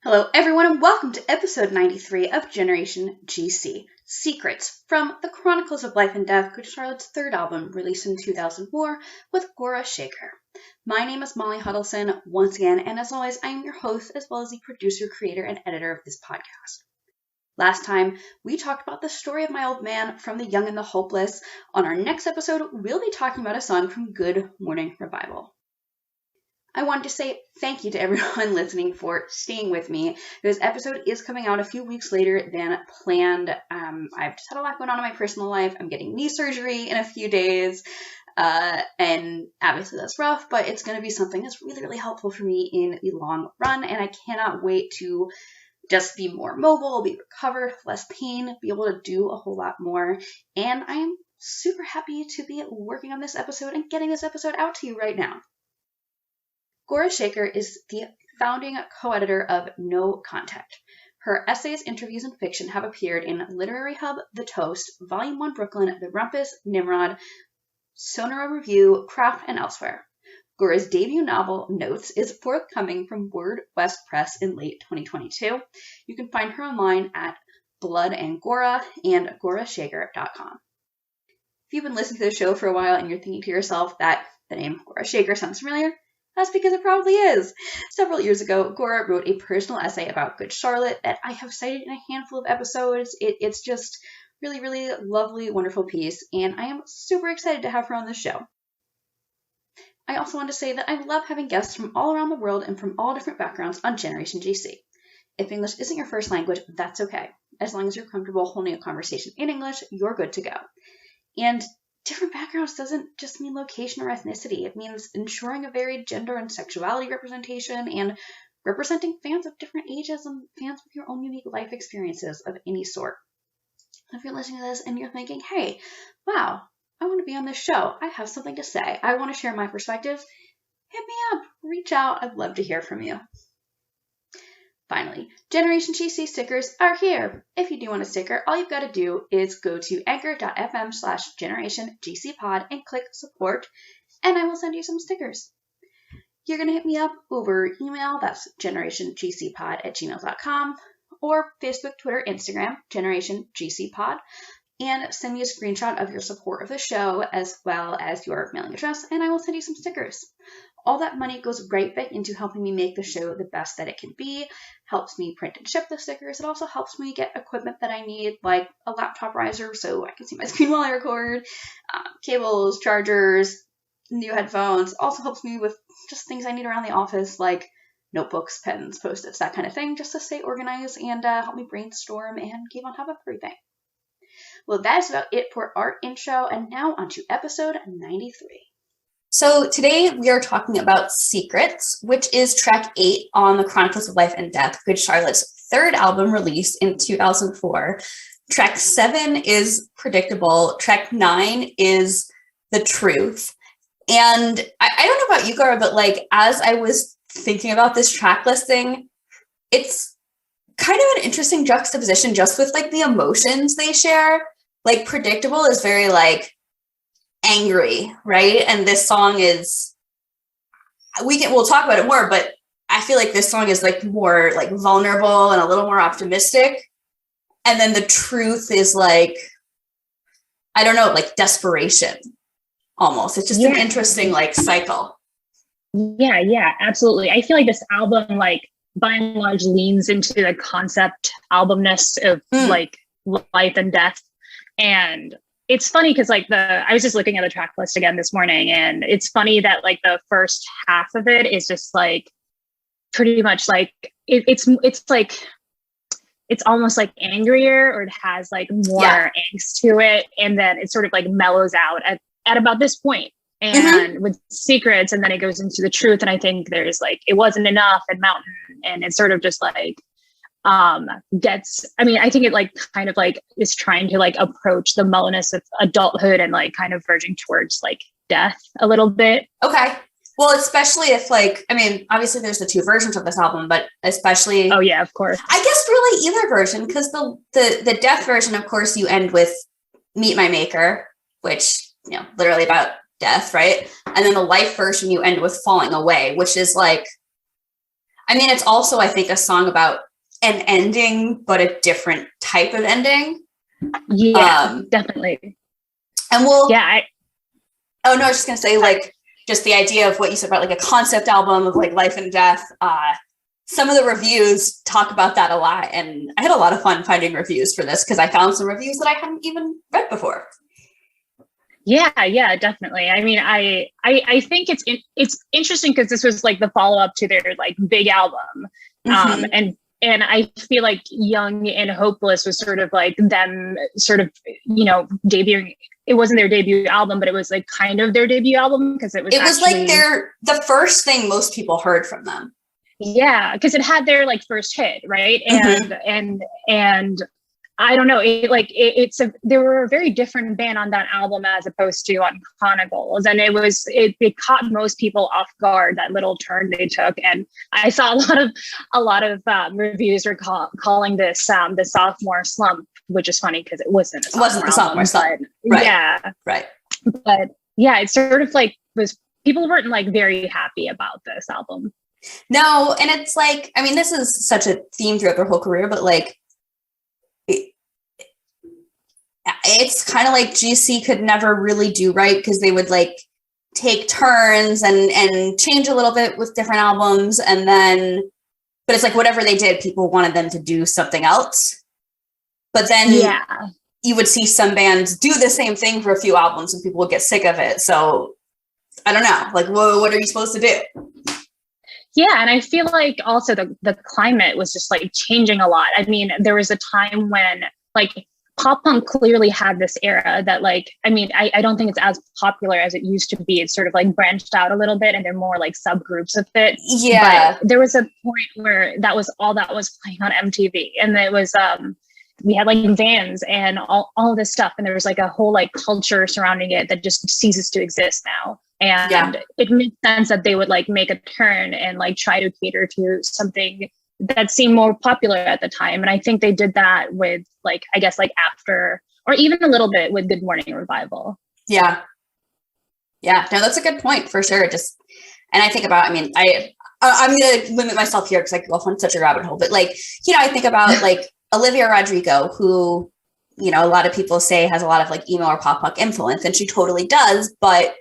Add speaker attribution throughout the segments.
Speaker 1: Hello, everyone, and welcome to episode 93 of Generation GC, Secrets from the Chronicles of Life and Death, Good Charlotte's third album, released in 2004 with Gauraa Shekhar. My name is Molly Hudelson, once again, and as always, I am your host, as well as the producer, creator, and editor of this podcast. Last time, we talked about the story of my old man, From the Young and the Hopeless. On our next episode, we'll be talking about a song from Good Morning Revival. I wanted to say thank you to everyone listening for staying with me. This episode is coming out a few weeks later than planned. I've just had a lot going on in my personal life. I'm getting knee surgery in a few days, and obviously that's rough, but it's going to be something that's really, really helpful for me in the long run, and I cannot wait to just be more mobile, be recovered, less pain, be able to do a whole lot more, and I am super happy to be working on this episode and getting this episode out to you right now. Gauraa Shekhar is the founding co-editor of No Contact. Her essays, interviews, and fiction have appeared in Literary Hub, The Toast, Volume 1 Brooklyn, The Rumpus, Nimrod, Sonora Review, Craft, and elsewhere. Gauraa's debut novel, Notes, is forthcoming from Word West Press in late 2022. You can find her online at Blood and Gauraa and GauraaShekhar.com. If you've been listening to the show for a while and you're thinking to yourself that the name Gauraa Shekhar sounds familiar, that's because it probably is. Several years ago, Gauraa wrote a personal essay about Good Charlotte that I have cited in a handful of episodes. It's just really, really lovely, wonderful piece, and I am super excited to have her on the show. I also want to say that I love having guests from all around the world and from all different backgrounds on Generation GC. If English isn't your first language, that's okay. As long as you're comfortable holding a conversation in English, you're good to go. And different backgrounds doesn't just mean location or ethnicity. It means ensuring a varied gender and sexuality representation and representing fans of different ages and fans with your own unique life experiences of any sort. If you're listening to this and you're thinking, hey, wow, I want to be on this show. I have something to say. I want to share my perspectives. Hit me up. Reach out. I'd love to hear from you. Finally, Generation GC stickers are here. If you do want a sticker, all you've got to do is go to anchor.fm/generationgcpod and click support, and I will send you some stickers. You're going to hit me up over email, that's generationgcpod@gmail.com, or Facebook, Twitter, Instagram, Generation GC Pod, and send me a screenshot of your support of the show as well as your mailing address, and I will send you some stickers. All that money goes right back into helping me make the show the best that it can be, helps me print and ship the stickers. It also helps me get equipment that I need, like a laptop riser so I can see my screen while I record, cables, chargers, new headphones. It also helps me with just things I need around the office, like notebooks, pens, Post-its, that kind of thing, just to stay organized and help me brainstorm and keep on top of everything. Well, that is about it for our intro, and now on to episode 93.
Speaker 2: So today we are talking about Secrets, which is track 8 on the Chronicles of Life and Death, Good Charlotte's third album released in 2004. Track 7 is Predictable. Track 9 is The Truth. And I don't know about you, Gauraa, but like as I was thinking about this track listing, it's kind of an interesting juxtaposition just with like the emotions they share. Like Predictable is very like angry, right? And this song is, we'll talk about it more, but I feel like this song is like more like vulnerable and a little more optimistic. And then The Truth is like, I don't know, like desperation almost. It's just an interesting like cycle.
Speaker 3: Yeah, absolutely. I feel like this album, like by and large, leans into the concept albumness of like life and death. And it's funny because like I was just looking at the track list again this morning, and it's funny that like the first half of it is just like pretty much like it's like it's almost like angrier, or it has like more angst to it, and then it sort of like mellows out at about this point. And with Secrets, and then it goes into The Truth, and I think there's like It Wasn't Enough and Mountain, and it's sort of just like I think it like kind of like is trying to like approach the mellowness of adulthood and like kind of verging towards like death a little bit.
Speaker 2: Okay. Well, especially if like, I mean, obviously there's the two versions of this album, but especially,
Speaker 3: oh yeah, of course,
Speaker 2: I guess really either version, because the death version, of course, you end with Meet My Maker, which, you know, literally about death, right? And then the life version, you end with Falling Away, which is like, I mean, it's also, I think, a song about an ending, but a different type of ending.
Speaker 3: Yeah, definitely.
Speaker 2: And we'll,
Speaker 3: yeah.
Speaker 2: I was just going to say, like, just the idea of what you said about like a concept album of like life and death. Some of the reviews talk about that a lot. And I had a lot of fun finding reviews for this because I found some reviews that I hadn't even read before.
Speaker 3: Yeah, definitely. I mean, I think it's interesting because this was like the follow up to their like big album, and I feel like Young and Hopeless was sort of like them sort of, you know, debuting. It wasn't their debut album, but it was like kind of their debut album because it was
Speaker 2: like the first thing most people heard from them.
Speaker 3: Yeah, because it had their like first hit, right? And I don't know. They were a very different band on that album as opposed to on Chronicles, and it caught most people off guard, that little turn they took. And I saw a lot of reviews were calling this the sophomore slump, which is funny because it wasn't the sophomore slump,
Speaker 2: right?
Speaker 3: Yeah,
Speaker 2: right.
Speaker 3: But yeah, it's sort of like people weren't like very happy about this album.
Speaker 2: No, and it's like, I mean, this is such a theme throughout their whole career, but like. It's kind of like GC could never really do right because they would like take turns and change a little bit with different albums. And then, but it's like whatever they did, people wanted them to do something else. But then you would see some bands do the same thing for a few albums and people would get sick of it. So I don't know, like, what are you supposed to do?
Speaker 3: Yeah, and I feel like also the climate was just like changing a lot. I mean, there was a time when like pop punk clearly had this era that like, I mean, I don't think it's as popular as it used to be. It's sort of like branched out a little bit and they're more like subgroups of it.
Speaker 2: Yeah.
Speaker 3: But there was a point where that was all that was playing on MTV. And it was, we had like Vans and all this stuff. And there was like a whole like culture surrounding it that just ceases to exist now. And it makes sense that they would like make a turn and like try to cater to something that seemed more popular at the time. And I think they did that with like, I guess like after, or even a little bit with Good Morning Revival.
Speaker 2: Yeah. Yeah. No, that's a good point for sure. Just, and I think about, I mean, I'm going to limit myself here because I could go on such a rabbit hole, but like, you know, I think about like Olivia Rodrigo, who, you know, a lot of people say has a lot of like emo or pop punk influence, and she totally does, but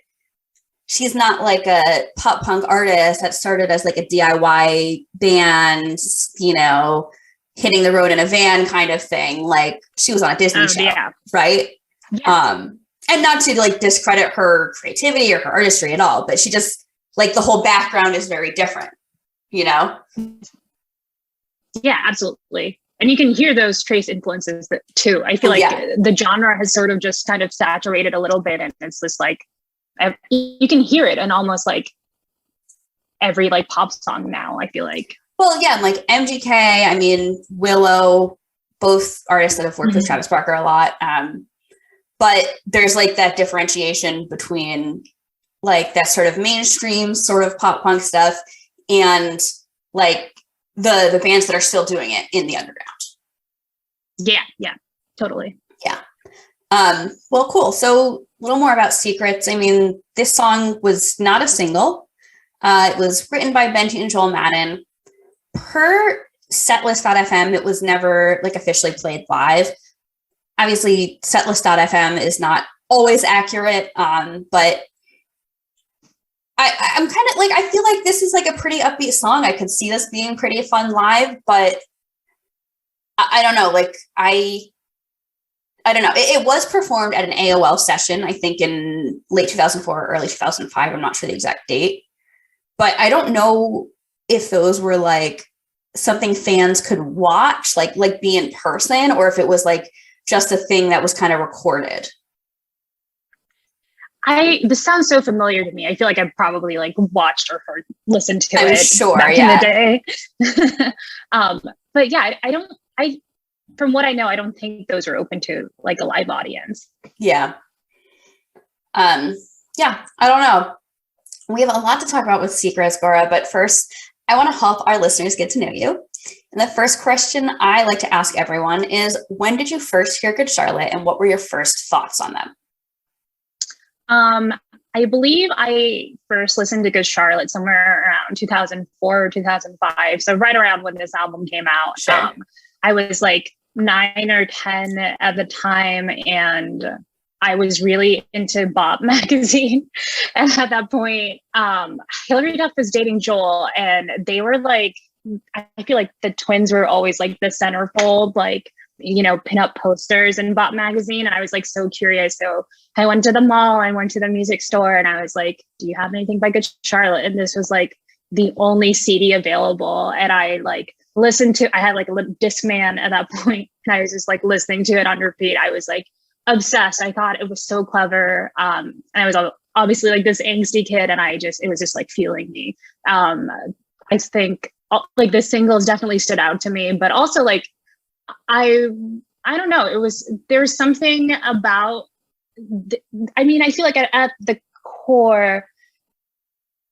Speaker 2: she's not like a pop punk artist that started as like a DIY band, you know, hitting the road in a van kind of thing. Like she was on a Disney show, right? Yeah. And not to like discredit her creativity or her artistry at all, but she just like the whole background is very different, you know?
Speaker 3: Yeah, absolutely. And you can hear those trace influences too. I feel like the genre has sort of just kind of saturated a little bit, and it's just like, you can hear it in almost like every like pop song now, I feel like.
Speaker 2: Well, yeah, like MGK, I mean, Willow, both artists that have worked with Travis Barker a lot. But there's like that differentiation between like that sort of mainstream sort of pop punk stuff and like the bands that are still doing it in the underground.
Speaker 3: Yeah, totally.
Speaker 2: Yeah. Well, cool. So a little more about Secrets. I mean, this song was not a single. It was written by Benji and Joel Madden. Per setlist.fm, it was never like officially played live. Obviously, setlist.fm is not always accurate, but I'm kind of like, I feel like this is like a pretty upbeat song. I could see this being pretty fun live, but I don't know. Like, I don't know. It was performed at an AOL session, I think in late 2004 or early 2005. I'm not sure the exact date, but I don't know if those were like something fans could watch, like be in person, or if it was like just a thing that was kind of recorded.
Speaker 3: This sounds so familiar to me. I feel like I've probably like watched or listened to it
Speaker 2: sure,
Speaker 3: back in the day. But yeah, from what I know, I don't think those are open to like a live audience.
Speaker 2: Yeah. I don't know. We have a lot to talk about with Secrets, Gauraa, but first I want to help our listeners get to know you. And the first question I like to ask everyone is, when did you first hear Good Charlotte and what were your first thoughts on them?
Speaker 3: I believe I first listened to Good Charlotte somewhere around 2004 or 2005. So right around when this album came out.
Speaker 2: Sure.
Speaker 3: I was like 9 or 10 at the time, and I was really into Bop magazine. And at that point, Hilary Duff was dating Joel, and they were like, I feel like the twins were always like the centerfold, like, you know, pin up posters in Bop magazine. And I was like so curious. So I went to the mall, I went to the music store, and I was like, do you have anything by Good Charlotte? And this was like the only CD available. And I like listened to, I had like a Discman at that point, and I was just like listening to it on repeat. I was like obsessed. I thought it was so clever. And I was obviously like this angsty kid, and it was just like fueling me. I think like the singles definitely stood out to me, but also like, I don't know. There's something about, I mean, I feel like at the core,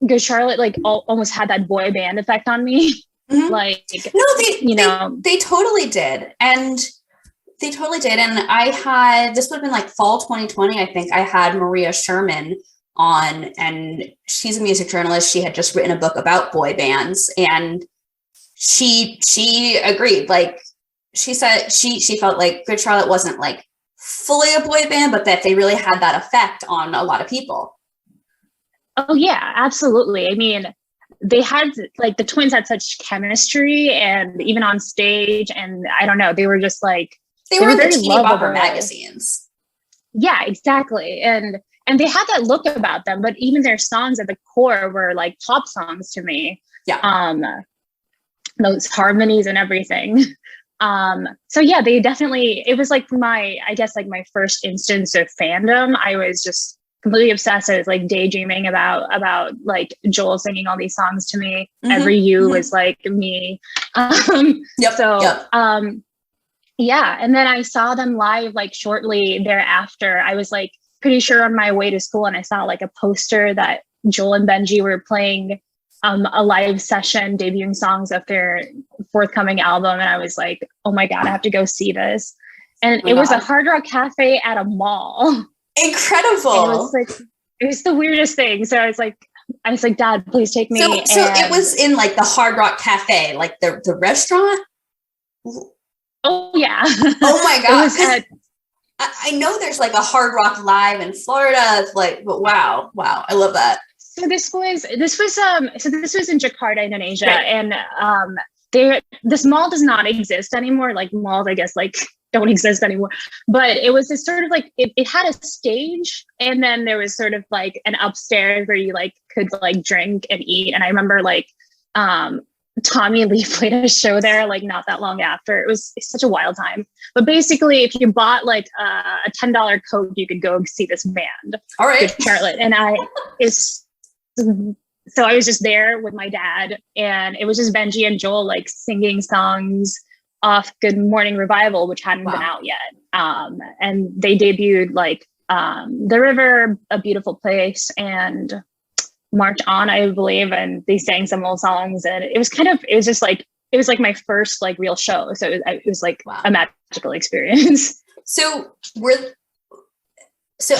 Speaker 3: Good Charlotte like almost had that boy band effect on me.
Speaker 2: Mm-hmm.
Speaker 3: Like,
Speaker 2: no, they totally did. And I had, this would have been like fall 2020. I think I had Maria Sherman on, and she's a music journalist. She had just written a book about boy bands, and she agreed. Like, she said she felt like Good Charlotte wasn't like fully a boy band, but that they really had that effect on a lot of people.
Speaker 3: Oh yeah, absolutely. I mean, they had like, the twins had such chemistry, and even on stage, and I don't know, they were just like,
Speaker 2: they were
Speaker 3: very
Speaker 2: the teeny bopper magazines.
Speaker 3: Yeah, exactly. And they had that look about them, but even their songs at the core were like pop songs to me.
Speaker 2: Yeah.
Speaker 3: Those harmonies and everything. So yeah, they definitely, it was like my first instance of fandom. I was just completely obsessed. I was like daydreaming about like Joel singing all these songs to me.
Speaker 2: Mm-hmm.
Speaker 3: Every You was like me. Yeah. And then I saw them live like shortly thereafter. I was like pretty sure on my way to school, and I saw like a poster that Joel and Benji were playing a live session debuting songs of their forthcoming album. And I was like, oh my God, I have to go see this. And it was a Hard Rock Cafe at a mall.
Speaker 2: Incredible.
Speaker 3: And it was the weirdest thing. So I was like, Dad, please take me.
Speaker 2: So it was in like the Hard Rock Cafe, like the restaurant?
Speaker 3: Oh yeah.
Speaker 2: Oh my God. I know there's like a Hard Rock Live in Florida. It's like, but wow. I love that.
Speaker 3: So this was in Jakarta, Indonesia,
Speaker 2: right.
Speaker 3: And this mall does not exist anymore. Like malls, I guess, like don't exist anymore. But it was this sort of like it had a stage, and then there was sort of like an upstairs where you like could like drink and eat. And I remember like Tommy Lee played a show there like not that long after. It's such a wild time. But basically, if you bought like a $10 Coke, you could go see this band.
Speaker 2: All right,
Speaker 3: Good Charlotte, and so I was just there with my dad, and it was just Benji and Joel like singing songs off Good Morning Revival, which hadn't been out yet. And they debuted like The River, A Beautiful Place, and March On, I believe. And they sang some old songs, and it was like my first like real show. So it was like a magical experience.
Speaker 2: So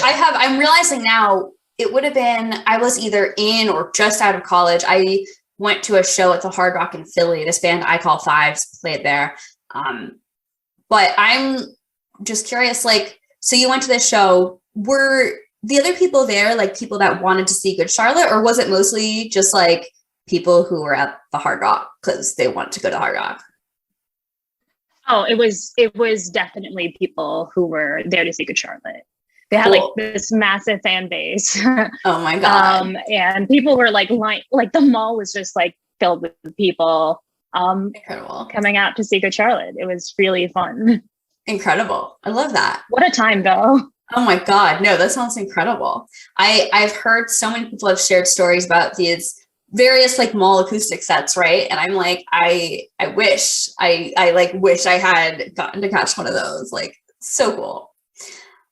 Speaker 2: I'm realizing now, it would have been, I was either in or just out of college. I went to a show at the Hard Rock in Philly. This band I Call Fives played there. But I'm just curious, like, so you went to this show. Were the other people there like people that wanted to see Good Charlotte, or was it mostly just like people who were at the Hard Rock because they want to go to Hard Rock?
Speaker 3: Oh, it was definitely people who were there to see Good Charlotte. They had like this massive fan base.
Speaker 2: Oh my God.
Speaker 3: And people were like the mall was just like filled with people
Speaker 2: incredible,
Speaker 3: coming out to see Good Charlotte. It was really fun.
Speaker 2: Incredible. I love that.
Speaker 3: What a time though.
Speaker 2: Oh my God. No, that sounds incredible. I've heard so many people have shared stories about these various like mall acoustic sets, right? And I'm like, I wish I had gotten to catch one of those. Like, so cool.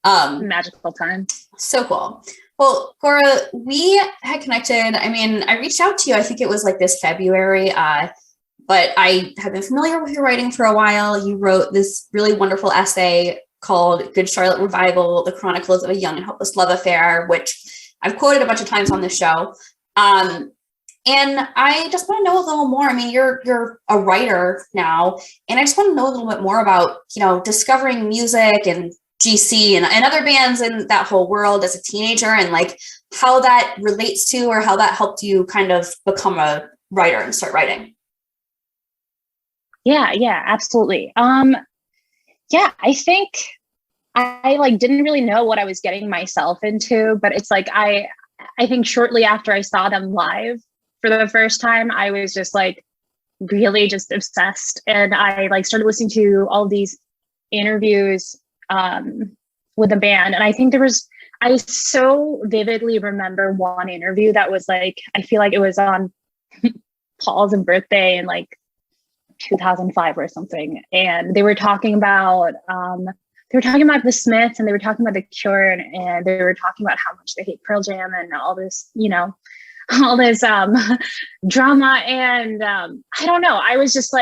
Speaker 3: Magical time.
Speaker 2: So cool. Well, Gauraa, we had connected. I mean, I reached out to you, I think it was like this February, but I have been familiar with your writing for a while. You wrote this really wonderful essay called Good Charlotte Revival, The Chronicles of a Young and Helpless Love Affair, which I've quoted a bunch of times on the show. And I just want to know a little more. I mean, you're a writer now, and I just want to know a little bit more about, discovering music and GC and other bands in that whole world as a teenager, and like how that relates to, or how that helped you kind of become a writer and start writing.
Speaker 3: Yeah, absolutely. I think I like didn't really know what I was getting myself into, but it's like I think shortly after I saw them live for the first time, I was just like really just obsessed, and I like started listening to all these interviews with the band, and I think I so vividly remember one interview that was like, I feel like it was on Paul's birthday in like 2005 or something, and they were talking about the Smiths, and they were talking about the Cure, and they were talking about how much they hate Pearl Jam and all this, all this drama. And I don't know, I was just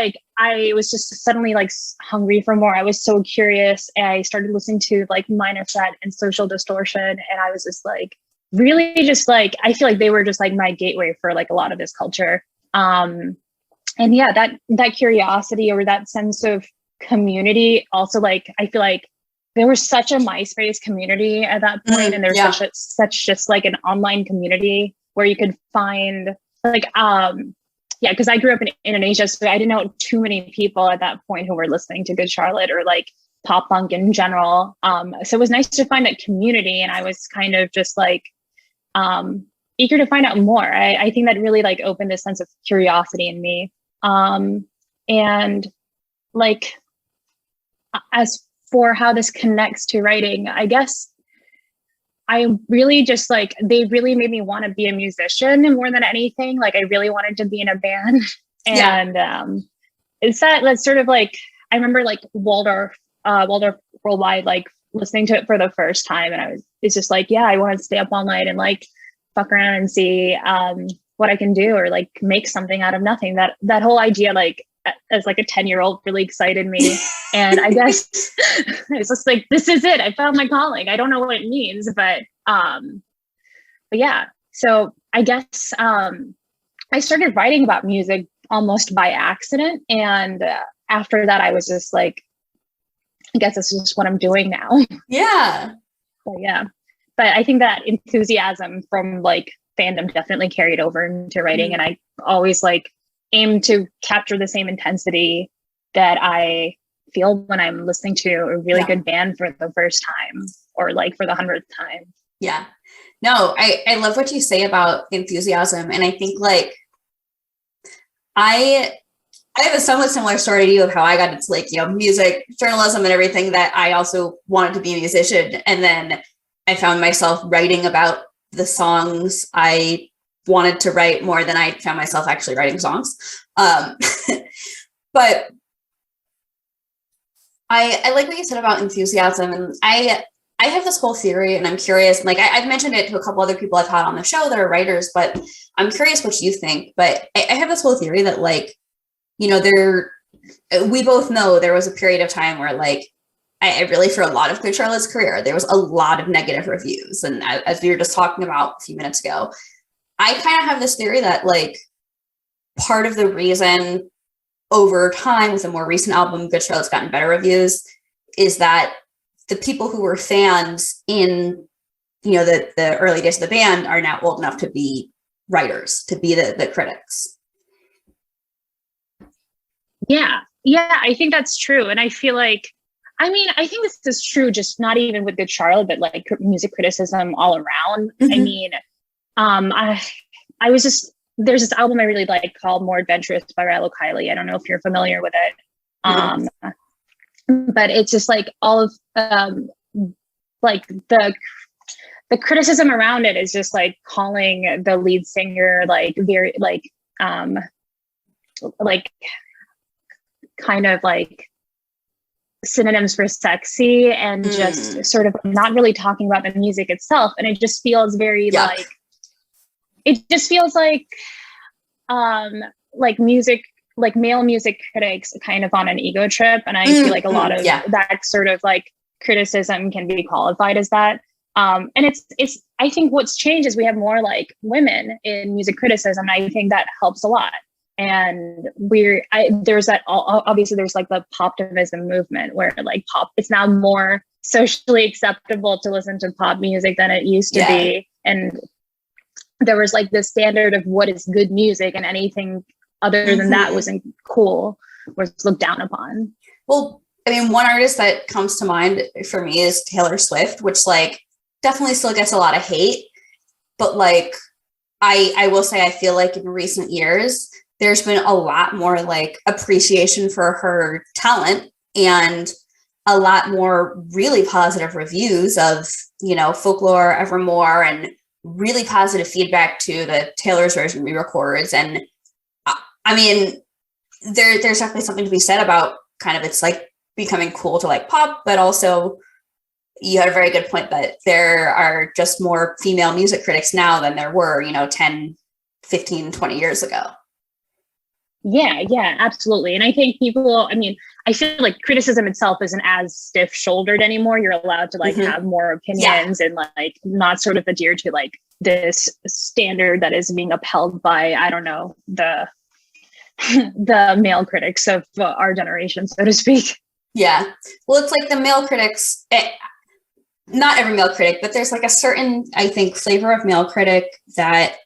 Speaker 3: suddenly like hungry for more. I was so curious, and I started listening to like Minor Threat and Social Distortion, and I was just like really just like, I feel like they were just like my gateway for like a lot of this culture. And yeah, that curiosity or that sense of community also, like, I feel like there was such a MySpace community at that point, and there was such just like an online community where you could find like, because I grew up in Indonesia, so I didn't know too many people at that point who were listening to Good Charlotte or like pop punk in general. So it was nice to find that community, and I was kind of just like eager to find out more. I think that really like opened a sense of curiosity in me. And like, as for how this connects to writing, I guess I really just like, they really made me want to be a musician more than anything. Like I really wanted to be in a band. And it's that's sort of like, I remember like Waldorf Worldwide, like listening to it for the first time, and it's just like, yeah, I want to stay up all night and like fuck around and see what I can do, or like make something out of nothing. That whole idea, like as like a 10-year-old, really excited me. And I guess it's just like, this is it. I found my calling. I don't know what it means, but yeah. So I guess I started writing about music almost by accident. And after that, I was just like, I guess this is just what I'm doing now.
Speaker 2: Yeah.
Speaker 3: So, yeah. But I think that enthusiasm from like fandom definitely carried over into writing. And I always like aim to capture the same intensity that I feel when I'm listening to a really good band for the first time, or like for the 100th time.
Speaker 2: Yeah. No, I love what you say about enthusiasm. And I think like, I have a somewhat similar story to you of how I got into like, music journalism and everything, that I also wanted to be a musician. And then I found myself writing about the songs I wanted to write more than I found myself actually writing songs. But I like what you said about enthusiasm, and I have this whole theory, and I'm curious, like I've mentioned it to a couple other people I've had on the show that are writers, but I'm curious what you think. But I have this whole theory that like, we both know there was a period of time where like, I really, for a lot of Good Charlotte's career, there was a lot of negative reviews. And as we were just talking about a few minutes ago, I kind of have this theory that like part of the reason over time with a more recent album, Good Charlotte's gotten better reviews, is that the people who were fans in, the early days of the band are now old enough to be writers, to be the critics. Yeah,
Speaker 3: I think that's true. And I feel like, I think this is true, just not even with Good Charlotte, but like music criticism all around. I mean, I was just, there's this album I really like called More Adventurous by Rilo Kiley. I don't know if you're familiar with it. But it's just like all of like the criticism around it is just like calling the lead singer like very like kind of like synonyms for sexy, and just sort of not really talking about the music itself. And it just feels very like, it just feels like music, like male music critics kind of on an ego trip. And I feel like a lot of that sort of like criticism can be qualified as that. And it's I think what's changed is we have more like women in music criticism. And I think that helps a lot. And there's that, obviously there's like the poptivism movement where like it's now more socially acceptable to listen to pop music than it used to be. And there was like this standard of what is good music, and anything other than that wasn't cool, was looked down upon.
Speaker 2: Well, I mean, one artist that comes to mind for me is Taylor Swift, which like definitely still gets a lot of hate, but like I will say I feel like in recent years there's been a lot more like appreciation for her talent, and a lot more really positive reviews of, you know, Folklore, Evermore, and really positive feedback to the Taylor's version re-records. And I mean, there's definitely something to be said about kind of it's like becoming cool to like pop, but also you had a very good point that there are just more female music critics now than there were, you know, 10, 15, 20 years ago.
Speaker 3: Yeah, absolutely. And I think I feel like criticism itself isn't as stiff-shouldered anymore. You're allowed to like have more opinions and like not sort of adhere to like this standard that is being upheld by, I don't know, the male critics of our generation, so to speak.
Speaker 2: Yeah. Well, it's like the male critics, not every male critic, but there's like a certain, I think, flavor of male critic that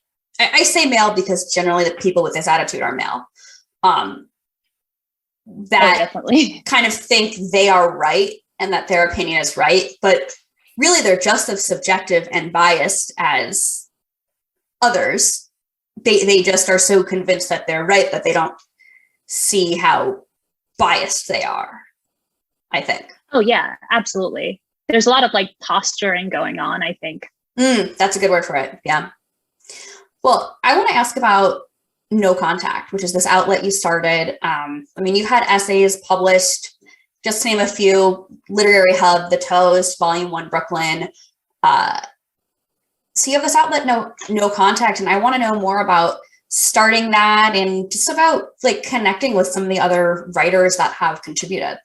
Speaker 2: I say male because generally the people with this attitude are male. That
Speaker 3: definitely
Speaker 2: kind of think they are right and that their opinion is right, but really they're just as subjective and biased as others. They just are so convinced that they're right that they don't see how biased they are, I think.
Speaker 3: Oh yeah, absolutely. There's a lot of like posturing going on, I think.
Speaker 2: That's a good word for it. Yeah. Well, I want to ask about No Contact, which is this outlet you started. I mean, you had essays published, just to name a few: Literary Hub, The Toast, Volume 1, Brooklyn. So you have this outlet, No Contact, and I want to know more about starting that and just about like connecting with some of the other writers that have contributed.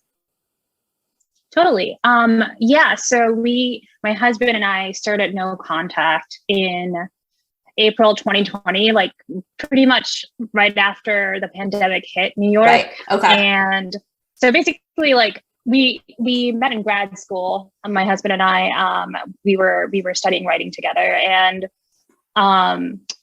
Speaker 3: Totally. Yeah. So my husband and I started No Contact in April 2020, like pretty much right after the pandemic hit New York.
Speaker 2: Right. Okay.
Speaker 3: And so basically like we met in grad school. My husband and I, we were studying writing together, and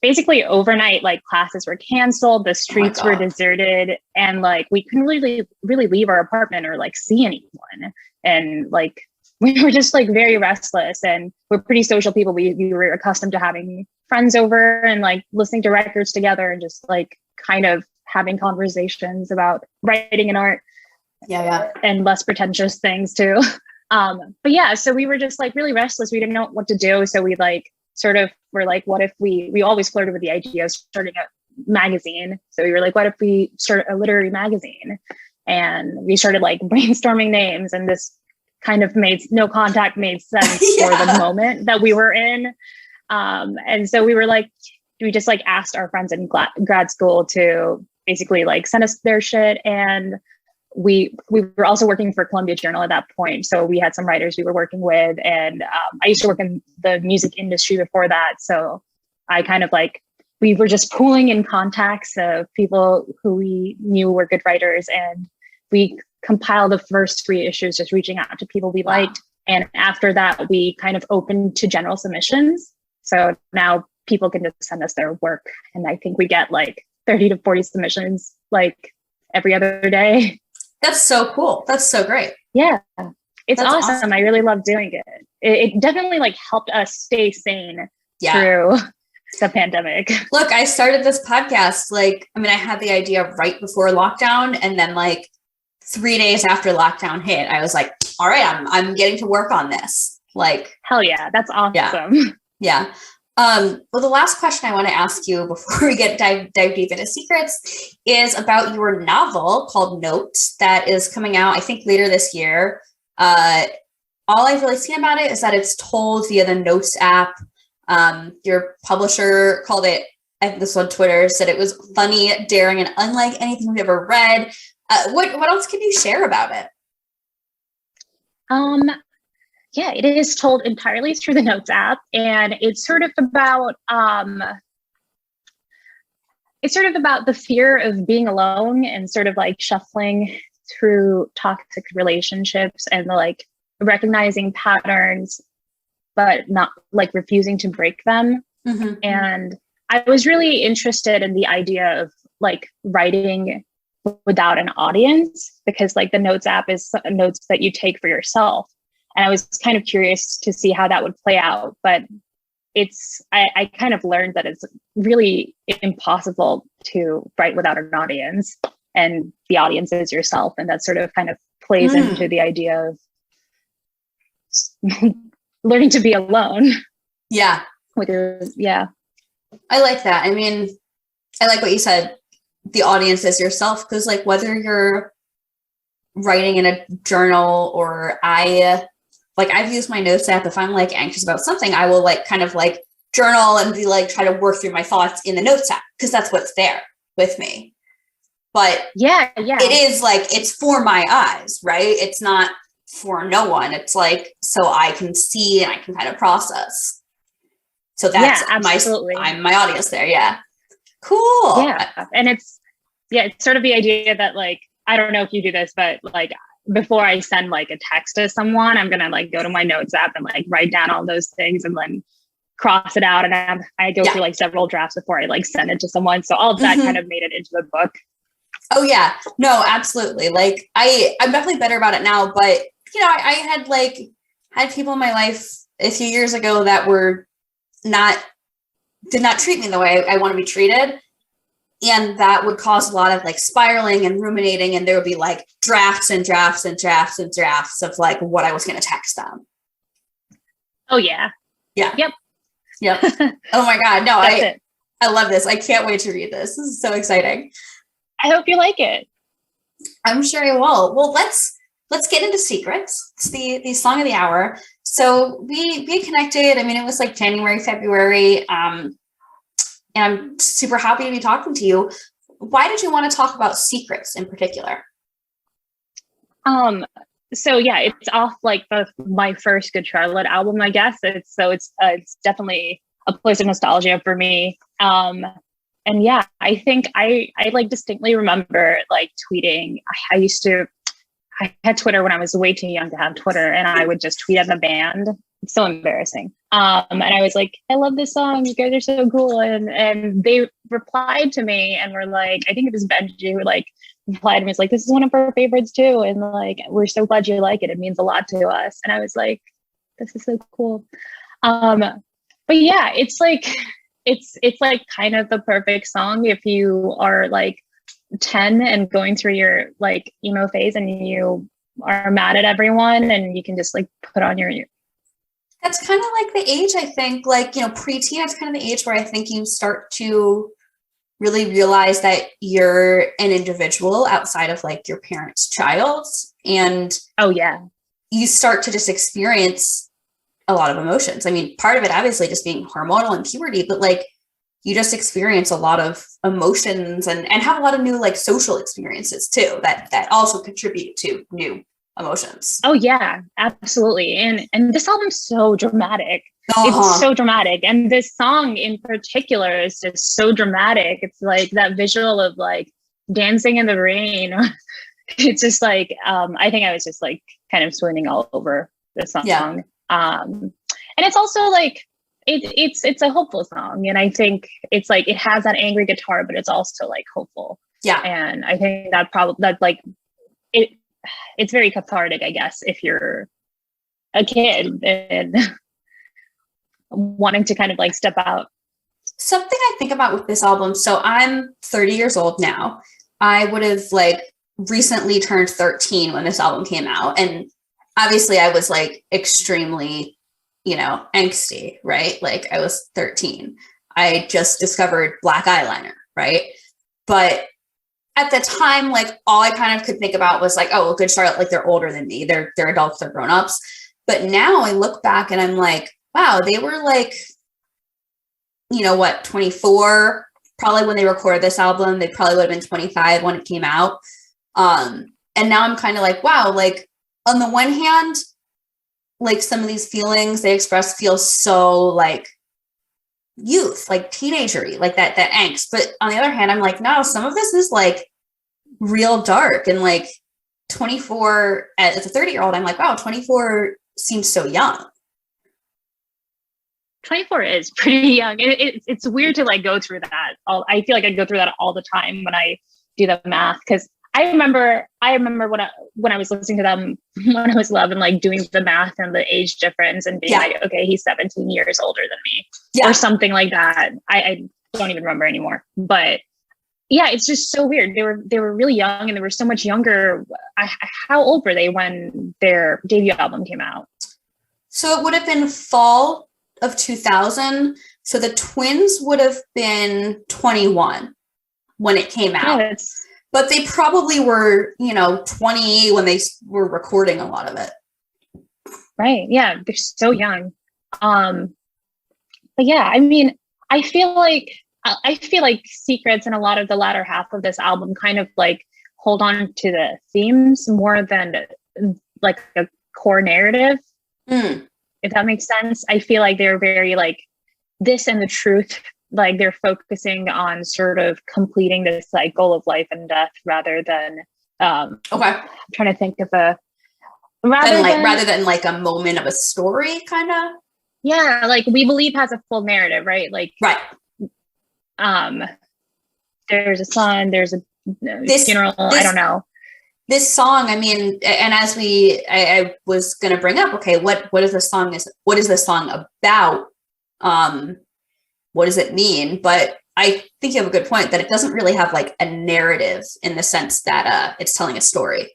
Speaker 3: basically overnight, like classes were canceled, the streets were deserted, and like we couldn't really leave our apartment or like see anyone. And like we were just like very restless, and we're pretty social people. We were accustomed to having friends over and like listening to records together and just like kind of having conversations about writing and art.
Speaker 2: Yeah.
Speaker 3: And less pretentious things too. But yeah, so we were just like really restless. We didn't know what to do. So we like sort of were like, what if we always flirted with the idea of starting a magazine. So we were like, what if we start a literary magazine? And we started like brainstorming names, and this kind of No Contact made sense for the moment that we were in. And so we were like, we just like asked our friends in grad school to basically like send us their shit. And we were also working for Columbia Journal at that point. So we had some writers we were working with, and I used to work in the music industry before that. So I kind of like, we were just pooling in contacts of people who we knew were good writers. And we compiled the first 3 issues, just reaching out to people we liked. And after that, we kind of opened to general submissions. So now people can just send us their work. And I think we get like 30 to 40 submissions like every other day.
Speaker 2: That's so cool. That's so great.
Speaker 3: Yeah, it's awesome. I really love doing it. It definitely like helped us stay sane through the pandemic.
Speaker 2: Look, I started this podcast, like, I mean, I had the idea right before lockdown, and then like 3 days after lockdown hit, I was like, all right, I'm getting to work on this. Like,
Speaker 3: hell yeah, that's awesome.
Speaker 2: Yeah. Well, the last question I want to ask you before we dive deep into secrets is about your novel called Notes that is coming out, I think, later this year. All I've really seen about it is that it's told via the Notes app. Your publisher called it, I think this on Twitter, said it was funny, daring, and unlike anything we've ever read. What else can you share about it?
Speaker 3: Yeah, it is told entirely through the Notes app, and it's sort of about the fear of being alone and sort of like shuffling through toxic relationships and like recognizing patterns, but not like refusing to break them.
Speaker 2: Mm-hmm.
Speaker 3: And I was really interested in the idea of like writing without an audience, because like the Notes app is notes that you take for yourself. And I was kind of curious to see how that would play out, but I kind of learned that it's really impossible to write without an audience, and the audience is yourself. And that sort of kind of plays into the idea of learning to be alone.
Speaker 2: Yeah. I like that. I mean, I like what you said, the audience is yourself, because like whether you're writing in a journal or I've used my Notes app. If I'm like anxious about something, I will like kind of like journal and be like, try to work through my thoughts in the Notes app, because that's what's there with me. But it is like, it's for my eyes, right? It's not for no one. It's like, so I can see and I can kind of process. So that's I'm my audience there. Yeah. Cool.
Speaker 3: Yeah. And it's sort of the idea that like, I don't know if you do this, but like before I send like a text to someone, I'm going to like go to my Notes app and like write down all those things and then cross it out. And I go through like several drafts before I like send it to someone. So all of that kind of made it into the book.
Speaker 2: Oh yeah, no, absolutely. Like I'm definitely better about it now, but you know, I had people in my life a few years ago that did not treat me the way I want to be treated. And that would cause a lot of like spiraling and ruminating. And there would be like drafts and drafts and drafts and drafts of like what I was going to text them.
Speaker 3: Oh yeah.
Speaker 2: Yeah.
Speaker 3: Yep.
Speaker 2: Oh my God. No, I love this. I can't wait to read this. This is so exciting.
Speaker 3: I hope you like it.
Speaker 2: I'm sure I will. Well, let's get into Secrets. It's the song of the hour. So we connected. I mean, it was like January, February. And I'm super happy to be talking to you. Why did you want to talk about Secrets in particular?
Speaker 3: So yeah, it's off like my first Good Charlotte album, I guess. It's definitely a place of nostalgia for me. And yeah, I think I like distinctly remember like tweeting. I had Twitter when I was way too young to have Twitter, and I would just tweet at the band. It's so embarrassing. And I was like, I love this song. You guys are so cool. And they replied to me and were like, I think it was Benji who like replied to me. It's like, this is one of our favorites too. And like, we're so glad you like it. It means a lot to us. And I was like, this is so cool. But yeah, it's like kind of the perfect song if you are like 10 and going through your like emo phase and you are mad at everyone, and you can just like put on your.
Speaker 2: That's kind of like the age, I think, like, you know, preteen, it's kind of the age where I think you start to really realize that you're an individual outside of like your parents' child. And
Speaker 3: oh yeah,
Speaker 2: you start to just experience a lot of emotions. I mean, part of it obviously just being hormonal and puberty, but like you just experience a lot of emotions and have a lot of new like social experiences too, that also contribute to new emotions.
Speaker 3: Oh yeah, absolutely. And this album's so dramatic. It's so dramatic. And this song in particular is just so dramatic. It's like that visual of like dancing in the rain. It's just like, I think I was just like kind of swooning all over this song.
Speaker 2: Yeah.
Speaker 3: And it's also like, it's a hopeful song. And I think it's like, it has that angry guitar, but it's also like hopeful.
Speaker 2: Yeah.
Speaker 3: And I think that like, it's very cathartic, I guess, if you're a kid and wanting to kind of like step out.
Speaker 2: Something I think about with this album. So I'm 30 years old now. I would have like recently turned 13 when this album came out. And obviously I was like extremely, you know, angsty, right? Like I was 13. I just discovered black eyeliner, right? But at the time, like all I kind of could think about was like, oh, well, Good Charlotte, like they're older than me. They're adults, they're grown-ups. But now I look back and I'm like, wow, they were like, you know what, 24, probably when they recorded this album. They probably would have been 25 when it came out. And now I'm kind of like, wow, like on the one hand, like some of these feelings they express feel so like youth, like teenagery, like that angst. But on the other hand, I'm like, no, some of this is like real dark, and like 24 as a 30-year-old, I'm like, wow, 24 seems so young.
Speaker 3: 24 is pretty young. It's weird to like go through that. I feel like I go through that all the time when I do the math, because I remember when I was listening to them when I was 11, like doing the math and the age difference and being like, okay, he's 17 years older than me, or something like that. I don't even remember anymore. But yeah, it's just so weird. They were really young, and they were so much younger. How old were they when their debut album came out?
Speaker 2: So it would have been fall of 2000. So the twins would have been 21 when it came out.
Speaker 3: Yeah,
Speaker 2: but they probably were, 20 when they were recording a lot of it.
Speaker 3: Right. Yeah. They're so young. But yeah, I mean, I feel like Secrets and a lot of the latter half of this album kind of like hold on to the themes more than like a core narrative. If that makes sense. I feel like they're very like this and the truth. Like they're focusing on sort of completing this cycle of life and death rather than I'm trying to think of rather
Speaker 2: than like a moment of a story, kind of.
Speaker 3: Yeah, like We Believe has a full narrative, right? Like
Speaker 2: right.
Speaker 3: There's a son, there's a funeral. I don't know.
Speaker 2: This song, I mean, and as I was going to bring up, okay, what is the song about? What does it mean? But I think you have a good point that it doesn't really have like a narrative in the sense that it's telling a story.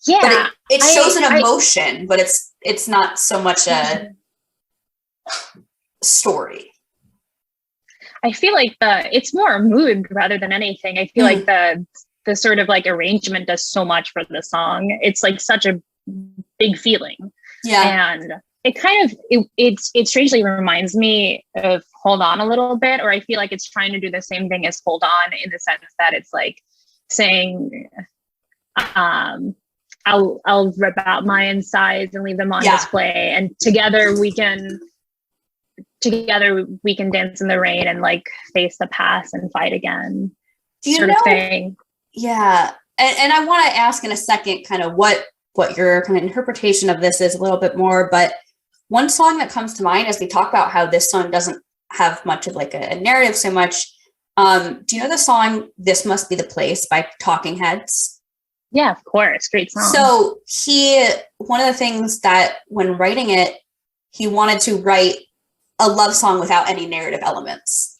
Speaker 3: Yeah,
Speaker 2: but it shows an emotion, but it's not so much a story.
Speaker 3: I feel like it's more a mood rather than anything. I feel like the sort of like arrangement does so much for the song. It's like such a big feeling.
Speaker 2: Yeah.
Speaker 3: And it kind of, it strangely reminds me of Hold On a little bit, or I feel like it's trying to do the same thing as Hold On in the sense that it's like saying, I'll rip out my insides and leave them on display. And together we can dance in the rain and like face the past and fight again.
Speaker 2: Sort of thing. Yeah. And I want to ask in a second kind of what your kind of interpretation of this is a little bit more, but one song that comes to mind as we talk about how this song doesn't have much of like a narrative so much. Do you know the song This Must Be the Place by Talking Heads?
Speaker 3: Yeah, of course. Great song.
Speaker 2: So one of the things that when writing it, he wanted to write a love song without any narrative elements.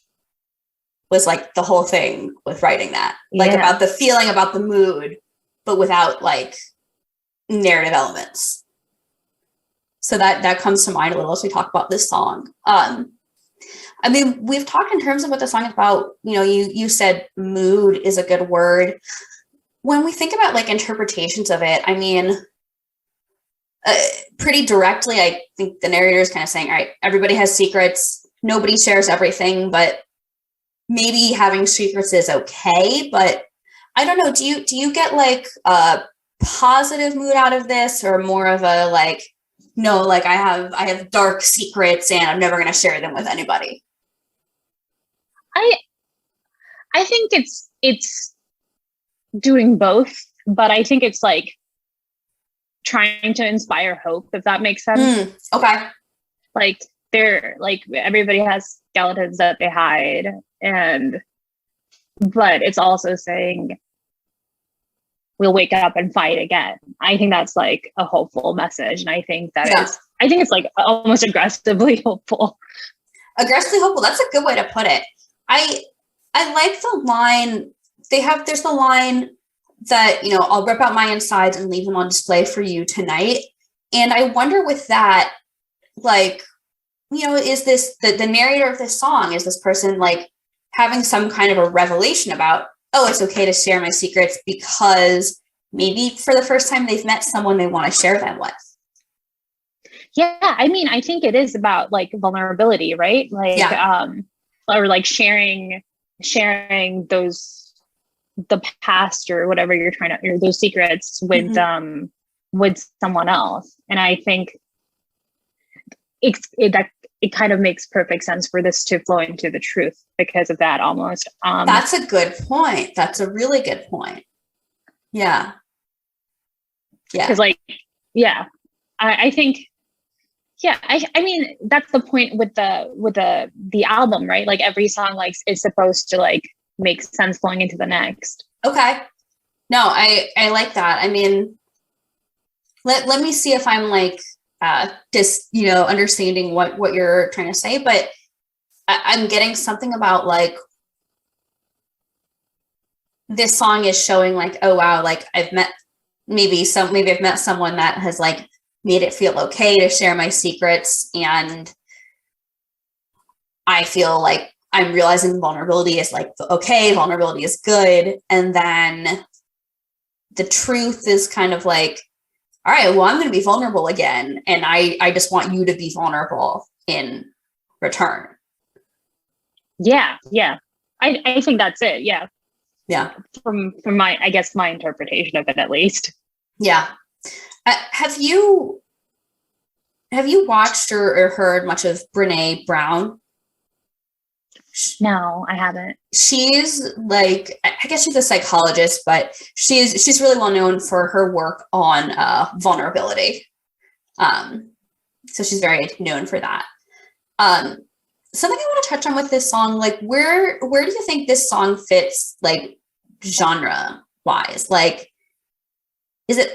Speaker 2: Was like the whole thing with writing that, like about the feeling, about the mood, but without like narrative elements. So that comes to mind a little as we talk about this song. I mean, we've talked in terms of what the song is about. You said mood is a good word. When we think about like interpretations of it, I mean, pretty directly, I think the narrator is kind of saying, all right, everybody has secrets. Nobody shares everything, but maybe having secrets is okay. But I don't know. Do you get like a positive mood out of this, or more of a like, no, like I have dark secrets and I'm never going to share them with anybody?
Speaker 3: I think it's doing both, but I think it's like trying to inspire hope, if that makes sense.
Speaker 2: Okay.
Speaker 3: Like they're like, everybody has skeletons that they hide, but it's also saying we'll wake up and fight again. I think that's like a hopeful message. And I think it's like almost aggressively hopeful.
Speaker 2: Aggressively hopeful. That's a good way to put it. I like the line there's the line that, I'll rip out my insides and leave them on display for you tonight. And I wonder with that, like, is this the narrator of this song? Is this person like having some kind of a revelation about, oh, it's okay to share my secrets because maybe for the first time they've met someone they want to share them with?
Speaker 3: Yeah. I mean, I think it is about like vulnerability, right? Like, or like sharing the past or whatever you're trying to, or those secrets with, with someone else. And I think it kind of makes perfect sense for this to flow into the truth because of that almost.
Speaker 2: That's a good point. That's a really good point. Yeah. Yeah.
Speaker 3: Because I think, I mean, that's the point with the album, right? Like every song like is supposed to like make sense flowing into the next.
Speaker 2: Okay. No, I like that. I mean, let me see if I'm like just, understanding what you're trying to say, but I'm getting something about like this song is showing like, oh wow, like I've met maybe I've met someone that has like made it feel okay to share my secrets, and I feel like I'm realizing vulnerability is like okay, vulnerability is good, and then the truth is kind of like, all right, well, I'm going to be vulnerable again, and I just want you to be vulnerable in return.
Speaker 3: Yeah. I think that's it. Yeah.
Speaker 2: Yeah.
Speaker 3: From my, I guess, my interpretation of it, at least.
Speaker 2: Yeah. Have you watched or heard much of Brené Brown?
Speaker 3: No, I haven't.
Speaker 2: She's like, I guess she's a psychologist, but she's really well known for her work on vulnerability. So she's very known for that. Something I want to touch on with this song, like where do you think this song fits, like genre wise? Like, is it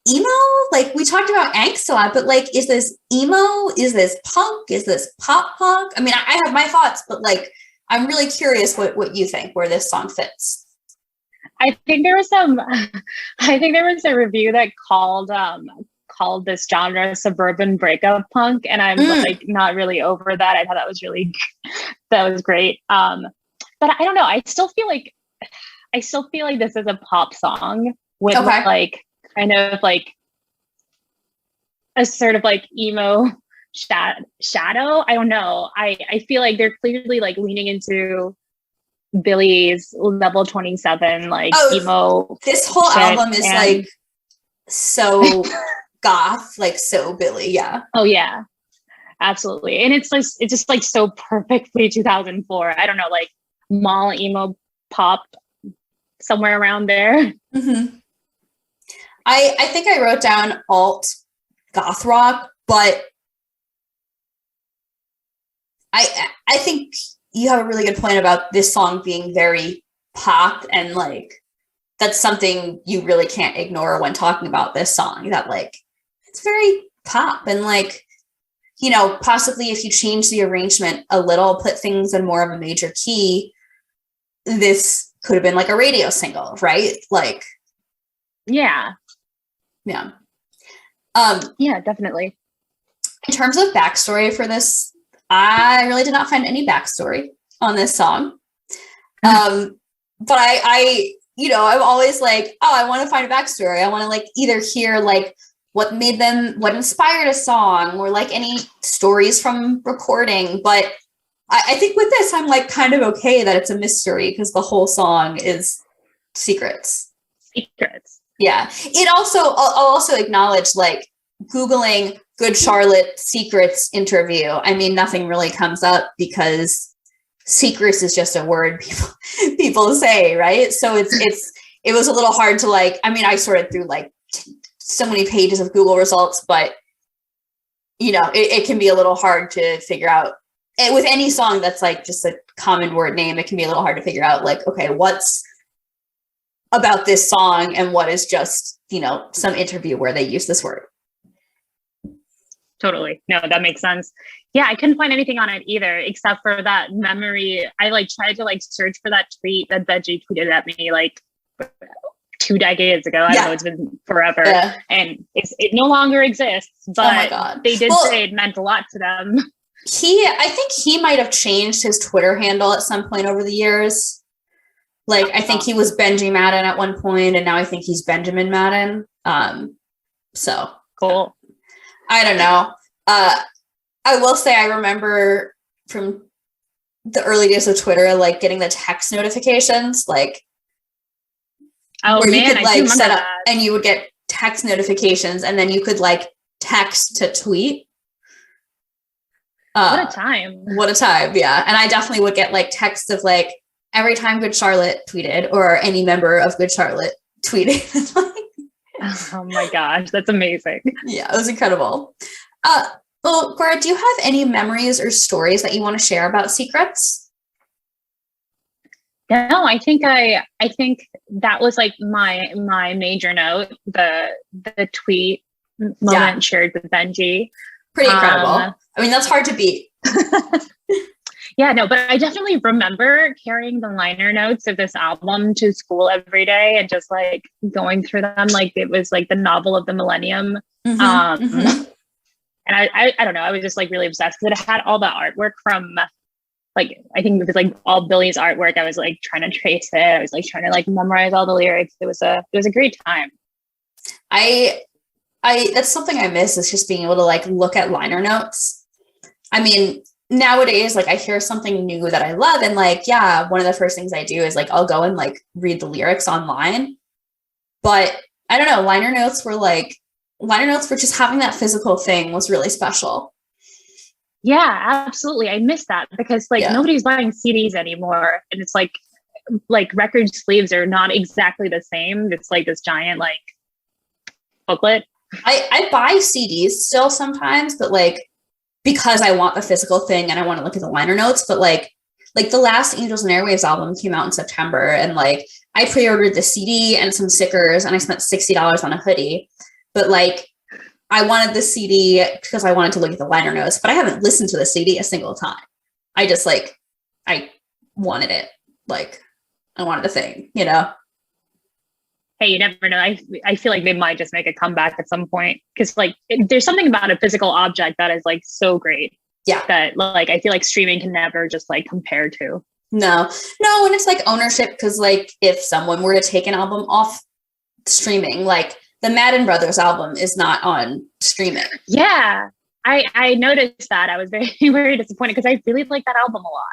Speaker 2: emo? Like we talked about angst a lot, but like, is this emo? Is this punk? Is this pop punk? I mean, I have my thoughts, but like, I'm really curious what you think, where this song fits.
Speaker 3: I think there was a review that called this genre suburban breakup punk, and I'm like not really over that. I thought that was great. But I don't know. I still feel like this is a pop song with like kind of like a sort of like emo shadow. I don't know. I feel like they're clearly like leaning into Billy's Level 27 like emo.
Speaker 2: This whole album is like so goth, like so Billy. Yeah.
Speaker 3: Oh yeah, absolutely. And it's just like so perfectly 2004. I don't know, like mall emo pop, somewhere around there.
Speaker 2: Mm-hmm. I think I wrote down alt goth rock, but I think you have a really good point about this song being very pop, and like that's something you really can't ignore when talking about this song, that like it's very pop, and like, possibly if you change the arrangement a little, put things in more of a major key, this could have been like a radio single, right? Like
Speaker 3: yeah.
Speaker 2: Yeah,
Speaker 3: definitely.
Speaker 2: In terms of backstory for this, I really did not find any backstory on this song. But I'm always like, oh, I want to find a backstory. I want to like either hear like what inspired a song, or like any stories from recording. But I think with this, I'm like kind of okay that it's a mystery, because the whole song is secrets. Yeah. I'll also acknowledge, like, Googling Good Charlotte secrets interview. I mean, nothing really comes up, because secrets is just a word people say, right? So it was a little hard to like, I mean, I sorted through like so many pages of Google results, but it can be a little hard to figure out. And with any song that's like just a common word name, it can be a little hard to figure out, like, okay, what's about this song and what is just, some interview where they use this word.
Speaker 3: Totally. No, that makes sense. Yeah, I couldn't find anything on it either, except for that memory. I like tried to like search for that tweet that Veggie tweeted at me like 2 decades ago. I don't know, it's been forever. Yeah. And it no longer exists, but they did say it meant a lot to them.
Speaker 2: I think he might have changed his Twitter handle at some point over the years. Like, I think he was Benji Madden at one point, and now I think he's Benjamin Madden. So
Speaker 3: cool.
Speaker 2: I don't know. I will say I remember from the early days of Twitter, like getting the text notifications, like
Speaker 3: where
Speaker 2: you could like set up
Speaker 3: that.
Speaker 2: and you would get text notifications, and then you could like text to tweet.
Speaker 3: What a time.
Speaker 2: What a time, yeah. And I definitely would get like texts of like every time Good Charlotte tweeted or any member of Good Charlotte tweeted.
Speaker 3: Oh my gosh, that's amazing.
Speaker 2: Yeah, it was incredible. Well, Gauraa, do you have any memories or stories that you want to share about secrets?
Speaker 3: No, I think that was like my major note, the tweet moment shared with Benji.
Speaker 2: Pretty incredible. I mean, that's hard to beat.
Speaker 3: Yeah, no, but I definitely remember carrying the liner notes of this album to school every day and just like going through them like it was like the novel of the millennium. And I don't know, I was just like really obsessed because it had all the artwork from like, I think it was like all Billy's artwork. I was like trying to trace it. I was like trying to like memorize all the lyrics. It was a great time.
Speaker 2: I that's something I miss, is just being able to like look at liner notes. I mean, nowadays, like I hear something new that I love, and like, yeah, one of the first things I do is like I'll go and like read the lyrics online. But I don't know, liner notes for just having that physical thing was really special.
Speaker 3: Yeah, absolutely. I miss that because like nobody's buying CDs anymore, and it's like record sleeves are not exactly the same. It's like this giant like booklet.
Speaker 2: I buy CDs still sometimes, but like because I want the physical thing and I want to look at the liner notes. But like the last Angels and Airwaves album came out in September, and like I pre-ordered the CD and some stickers, and I spent $60 on a hoodie. But like I wanted the CD because I wanted to look at the liner notes, but I haven't listened to the CD a single time. I just like I wanted it. Like I wanted the thing, you know.
Speaker 3: Hey, you never know. I feel like they might just make a comeback at some point because like there's something about a physical object that is like so great.
Speaker 2: Yeah.
Speaker 3: That like I feel like streaming can never just like compare to.
Speaker 2: No, and it's like ownership, because like if someone were to take an album off streaming, like the Madden Brothers album is not on streaming.
Speaker 3: Yeah, I noticed that. I was very, very disappointed because I really like that album a lot.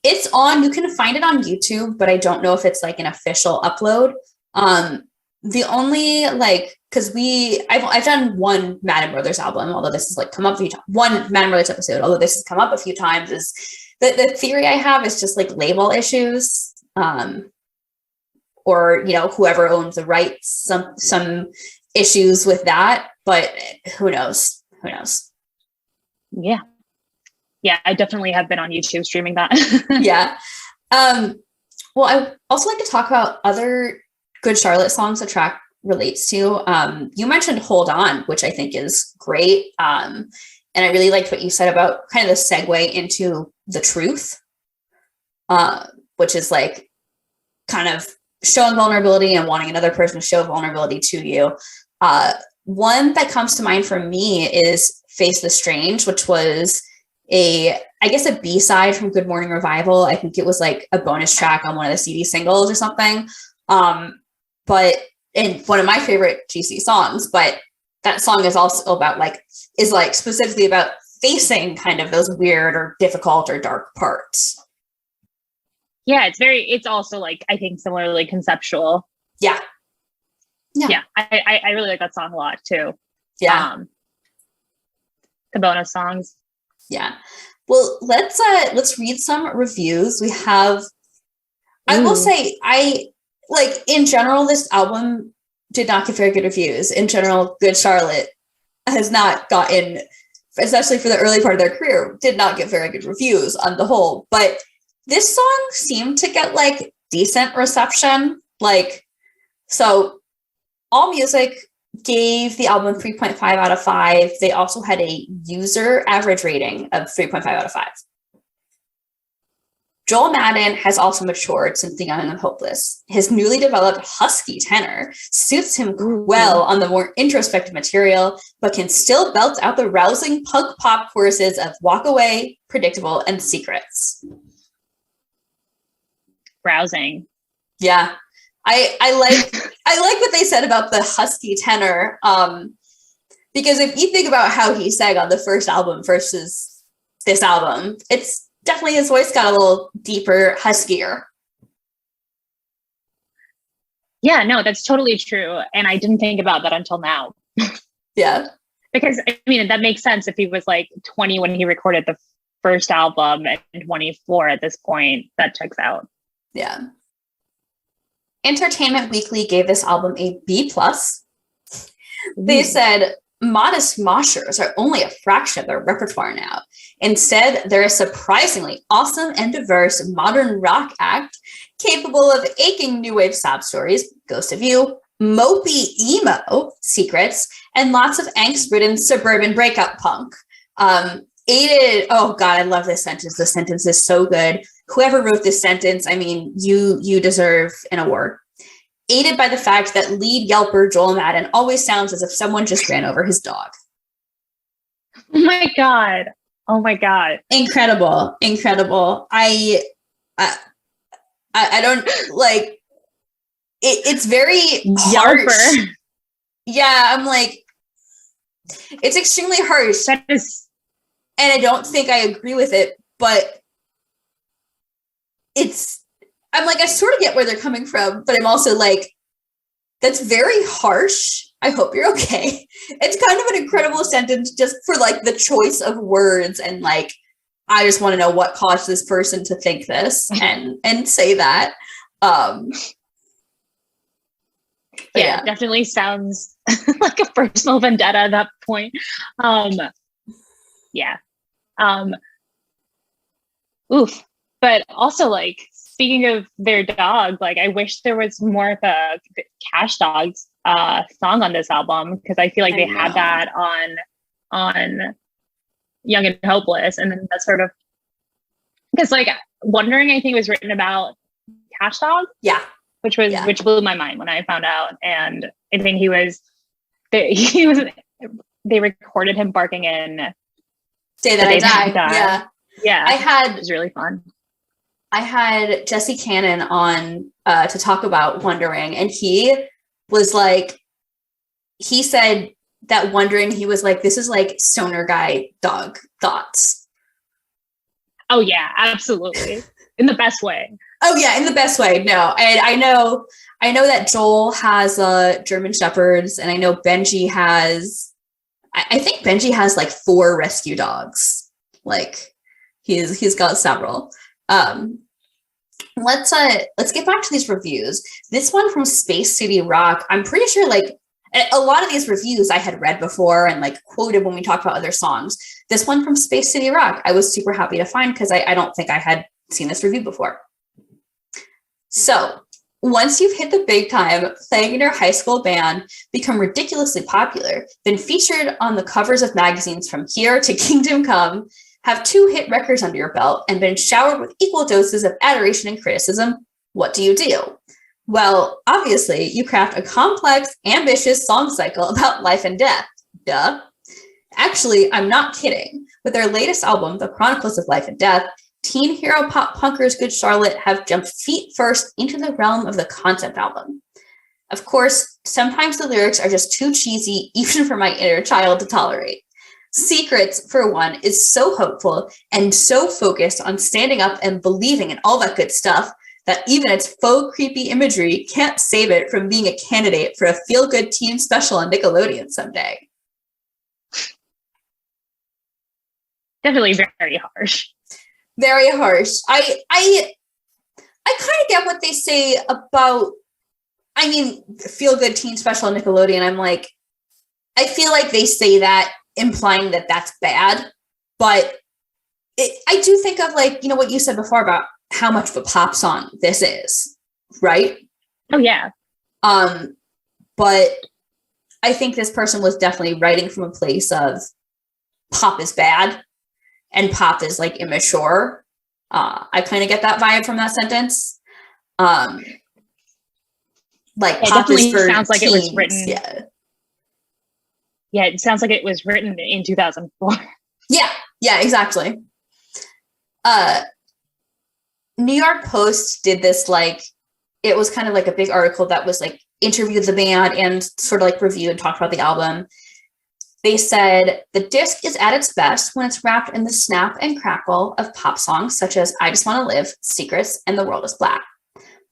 Speaker 2: It's on, you can find it on YouTube, but I don't know if it's like an official upload. The only like, because I've done one Madden Brothers album, although this has like come up a few times, one Madden Brothers episode, although this has come up a few times, is the theory I have is just like label issues, or, you know, whoever owns the rights, some issues with that, but who knows?
Speaker 3: Yeah, I definitely have been on YouTube streaming that.
Speaker 2: Yeah. Well, I also like to talk about other Good Charlotte songs the track relates to. You mentioned Hold On, which I think is great. And I really liked what you said about kind of the segue into The Truth, which is like kind of showing vulnerability and wanting another person to show vulnerability to you. One that comes to mind for me is Face the Strange, which was I guess a B-side from Good Morning Revival. I think it was like a bonus track on one of the CD singles or something. But in one of my favorite GC songs, but that song is also about is specifically about facing kind of those weird or difficult or dark parts.
Speaker 3: Yeah, it's also like, I think similarly conceptual.
Speaker 2: Yeah.
Speaker 3: I really like that song a lot too.
Speaker 2: Yeah.
Speaker 3: The bonus songs.
Speaker 2: Yeah. Well, let's read some reviews. We have, I will say, in general, this album did not get very good reviews. In general, Good Charlotte has not gotten, especially for the early part of their career, did not get very good reviews on the whole. But this song seemed to get decent reception. So AllMusic gave the album 3.5 out of 5. They also had a user average rating of 3.5 out of 5. Joel Madden has also matured since The Young and Hopeless. His newly developed husky tenor suits him well on the more introspective material, but can still belt out the rousing punk pop choruses of Walk Away, Predictable, and Secrets.
Speaker 3: Rousing.
Speaker 2: Yeah. I like what they said about the husky tenor, because if you think about how he sang on the first album versus this album, it's definitely, his voice got a little deeper, huskier.
Speaker 3: Yeah, no, that's totally true. And I didn't think about that until now.
Speaker 2: Yeah.
Speaker 3: Because, I mean, that makes sense if he was like 20 when he recorded the first album and 24 at this point. That checks out.
Speaker 2: Yeah. Entertainment Weekly gave this album a B+. They said, modest moshers are only a fraction of their repertoire now. Instead, they're a surprisingly awesome and diverse modern rock act capable of aching new wave sob stories, Ghost of You, mopey emo, Secrets, and lots of angst-ridden suburban breakup punk. Aided, oh God, I love this sentence. This sentence is so good. Whoever wrote this sentence, I mean, you deserve an award. Aided by the fact that lead yelper Joel Madden always sounds as if someone just ran over his dog.
Speaker 3: Oh my God. Oh my God.
Speaker 2: Incredible. Incredible. I don't like it's very harsh.
Speaker 3: Yelper.
Speaker 2: Yeah, I'm like, it's extremely harsh.
Speaker 3: That is,
Speaker 2: and I don't think I agree with it, but I'm like, I sort of get where they're coming from, but I'm also like, that's very harsh. I hope you're okay. It's kind of an incredible sentence just for like the choice of words. And like, I just want to know what caused this person to think this and say that.
Speaker 3: yeah, definitely sounds like a personal vendetta at that point. Yeah. Oof. But also, like, speaking of their dog, like, I wish there was more of a Cash Dogs song on this album, because I feel like they had that on Young and Hopeless, and then that's sort of because like Wondering, I think, was written about Cash Dog, which blew my mind when I found out, and I think they recorded him barking in
Speaker 2: Day That I Die.
Speaker 3: Yeah, it was really fun.
Speaker 2: I had Jesse Cannon on to talk about Wondering, and he was like, he said that Wondering, he was like, this is like stoner guy dog thoughts.
Speaker 3: Oh yeah, absolutely. In the best way.
Speaker 2: Oh yeah, in the best way. No, and I know that Joel has German Shepherds, and I know Benji has, I think Benji has like 4 rescue dogs. Like he's got several. Let's get back to these reviews. This one from Space City Rock, I'm pretty sure like a lot of these reviews I had read before and like quoted when we talked about other songs. This one from Space City Rock, I was super happy to find because I don't think I had seen this review before. So, once you've hit the big time, playing in your high school band, become ridiculously popular, been featured on the covers of magazines from Here to Kingdom Come, have 2 hit records under your belt, and been showered with equal doses of adoration and criticism, what do? Well, obviously, you craft a complex, ambitious song cycle about life and death. Duh. Actually, I'm not kidding. With their latest album, The Chronicles of Life and Death, teen hero pop punkers Good Charlotte have jumped feet first into the realm of the concept album. Of course, sometimes the lyrics are just too cheesy, even for my inner child to tolerate. Secrets, for one, is so hopeful and so focused on standing up and believing in all that good stuff that even its faux creepy imagery can't save it from being a candidate for a feel-good teen special on Nickelodeon someday.
Speaker 3: Definitely very harsh.
Speaker 2: Very harsh. I kind of get what they say about, I mean, feel-good teen special on Nickelodeon. I'm like, I feel like they say that implying that that's bad, but I do think of like, you know, what you said before about how much of a pop song this is, right?
Speaker 3: Oh yeah.
Speaker 2: But I think this person was definitely writing from a place of pop is bad and pop is like immature. I kind of get that vibe from that sentence. Like
Speaker 3: it
Speaker 2: pop is for
Speaker 3: sounds like
Speaker 2: teens.
Speaker 3: It was written. Yeah, it sounds like it was written in 2004.
Speaker 2: Yeah, exactly. New York Post did this, like, it was kind of like a big article that was like interviewed the band and sort of like reviewed and talked about the album. They said the disc is at its best when it's wrapped in the snap and crackle of pop songs such as I Just Want to Live, Secrets, and The World is Black.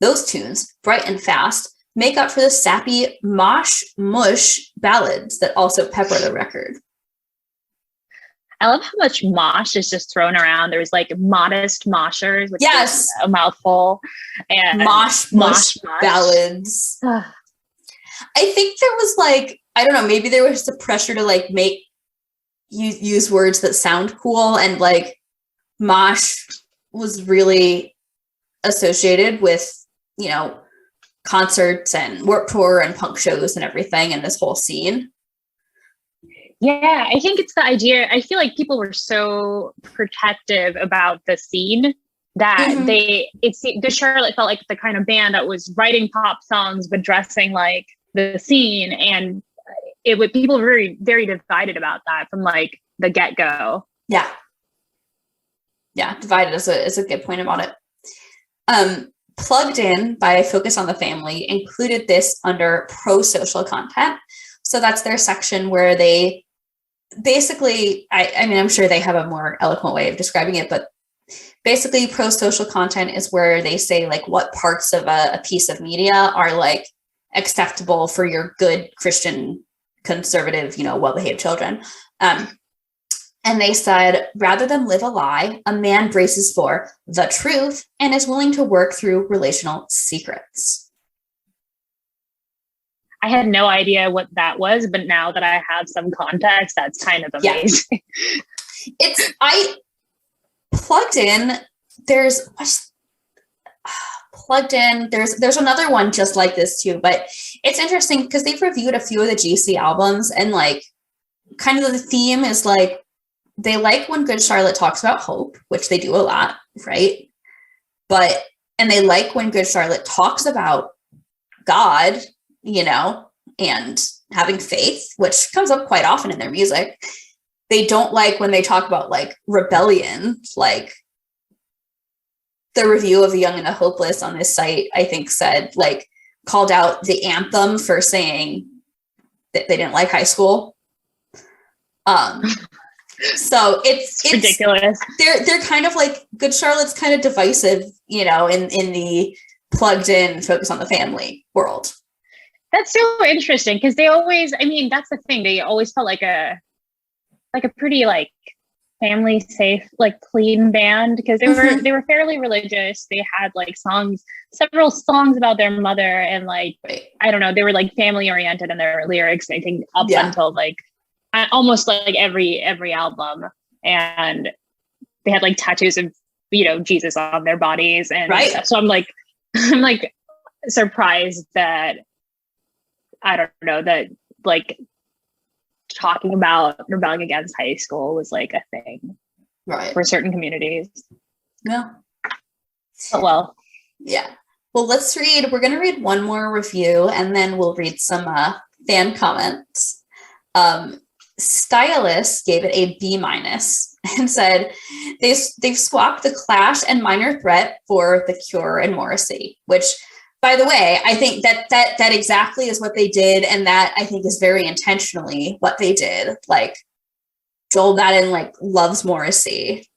Speaker 2: Those tunes, bright and fast, make up for the sappy mosh mush ballads that also pepper the record.
Speaker 3: I love how much mosh is just thrown around. There's like modest moshers, which
Speaker 2: yes,
Speaker 3: is a mouthful, and
Speaker 2: mosh mush ballads. I think there was like, I don't know, maybe there was the pressure to like use words that sound cool, and like mosh was really associated with, you know, concerts and Warped Tour and punk shows and everything, and this whole scene.
Speaker 3: Yeah, I think it's the idea. I feel like people were so protective about the scene that Good Charlotte felt like the kind of band that was writing pop songs but dressing like the scene, and people were very, very divided about that from like the get-go.
Speaker 2: Yeah, divided is a good point about it. Plugged In by Focus on the Family included this under pro-social content. So that's their section where they basically, I mean, I'm sure they have a more eloquent way of describing it, but basically pro-social content is where they say like what parts of a piece of media are like acceptable for your good Christian, conservative, you know, well-behaved children. And they said, rather than live a lie, a man braces for the truth and is willing to work through relational secrets.
Speaker 3: I had no idea what that was, but now that I have some context, that's kind of amazing.
Speaker 2: Yeah. I Plugged In, there's another one just like this too, but it's interesting because they've reviewed a few of the GC albums, and like kind of the theme is like they like when Good Charlotte talks about hope, which they do a lot, right? And they like when Good Charlotte talks about God, you know, and having faith, which comes up quite often in their music. They don't like when they talk about like rebellion, like the review of The Young and the Hopeless on this site, I think said like called out the anthem for saying that they didn't like high school. So it's
Speaker 3: ridiculous.
Speaker 2: They're kind of like Good Charlotte's kind of divisive, you know, in the Plugged In Focus on the Family world.
Speaker 3: That's so interesting because they always, I mean, that's the thing. They always felt like a pretty like family safe, like clean band because they were fairly religious. They had like several songs about their mother, and like, I don't know, they were like family oriented in their lyrics, I think up until like almost like every album. And they had like tattoos of, you know, Jesus on their bodies. And so I'm like surprised that, I don't know, that like talking about rebelling against high school was like a thing for certain communities.
Speaker 2: Yeah.
Speaker 3: But well.
Speaker 2: Yeah. Well, we're going to read one more review and then we'll read some fan comments. Stylist gave it a B- and said they've swapped The Clash and Minor Threat for The Cure and Morrissey, which, by the way, I think that exactly is what they did, and that I think is very intentionally what they did. Like Joel Madden like loves Morrissey.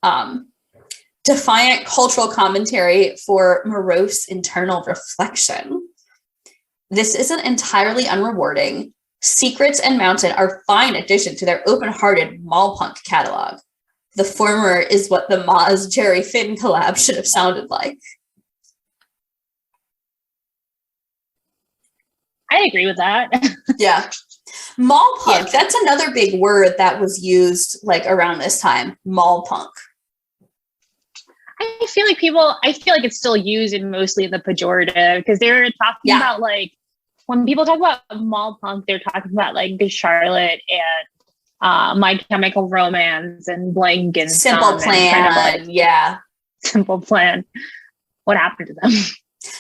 Speaker 2: Defiant cultural commentary for morose internal reflection. This isn't entirely unrewarding. Secrets and Mountain are fine addition to their open-hearted mall punk catalog. The former is what the Maz Jerry Finn collab should have sounded like.
Speaker 3: I agree with that.
Speaker 2: Yeah. Mall punk, that's another big word that was used like around this time. Mall punk.
Speaker 3: I feel like it's still used in mostly the pejorative because they're talking about like, when people talk about mall punk, they're talking about like Good Charlotte and My Chemical Romance and Blank and
Speaker 2: Simple Plan. Kind of like,
Speaker 3: Simple Plan. What happened to them?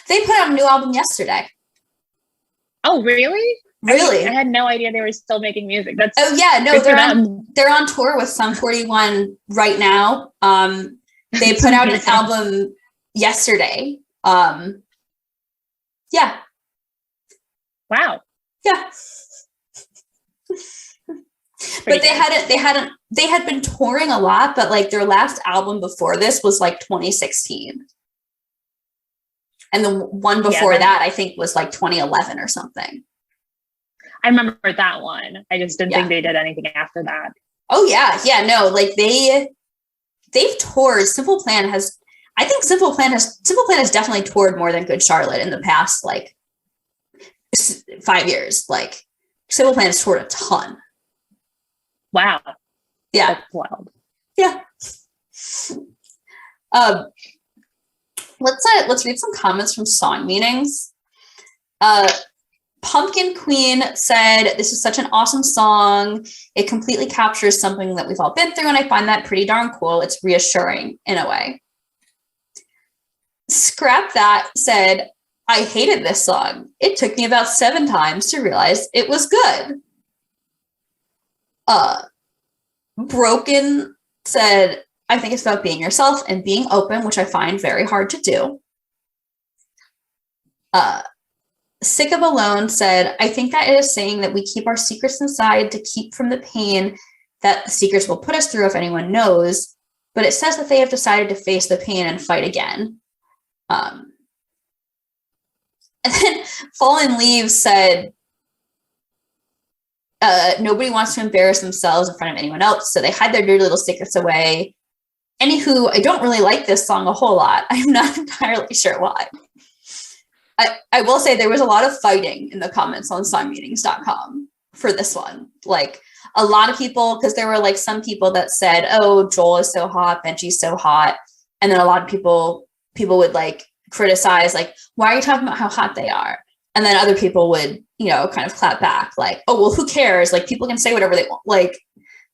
Speaker 2: They put out a new album yesterday.
Speaker 3: Oh, really?
Speaker 2: Really?
Speaker 3: I had no idea they were still making music.
Speaker 2: They're on tour with Sum 41 right now. They put out an album yesterday. Yeah.
Speaker 3: Wow.
Speaker 2: Yeah. But they had been touring a lot, but like their last album before this was like 2016. And the one before that, I think, was like 2011 or something.
Speaker 3: I remember that one. I just didn't think they did anything after that.
Speaker 2: Oh yeah. Yeah, no, like they've toured. Simple Plan has definitely toured more than Good Charlotte in the past like 5 years. Like Simple Plan has toured a ton.
Speaker 3: Wow.
Speaker 2: Yeah.
Speaker 3: That's wild.
Speaker 2: Yeah. Let's read some comments from song meetings. Pumpkin Queen said, "This is such an awesome song. It completely captures something that we've all been through, and I find that pretty darn cool. It's reassuring in a way." Scrap That said, "I hated this song. It took me about 7 times to realize it was good." Broken said, "I think it's about being yourself and being open, which I find very hard to do." Sick of Alone said, "I think that it is saying that we keep our secrets inside to keep from the pain that the secrets will put us through if anyone knows, but it says that they have decided to face the pain and fight again." And then Fallen Leaves said, "Nobody wants to embarrass themselves in front of anyone else, so they hide their dirty little secrets away. Anywho, I don't really like this song a whole lot. I'm not entirely sure why." I will say there was a lot of fighting in the comments on songmeetings.com for this one. Like a lot of people, because there were like some people that said, "Oh, Joel is so hot, Benji's so hot." And then a lot of people would like criticize, like, "Why are you talking about how hot they are?" And then other people would, you know, kind of clap back like, "Oh, well, who cares? Like people can say whatever they want." Like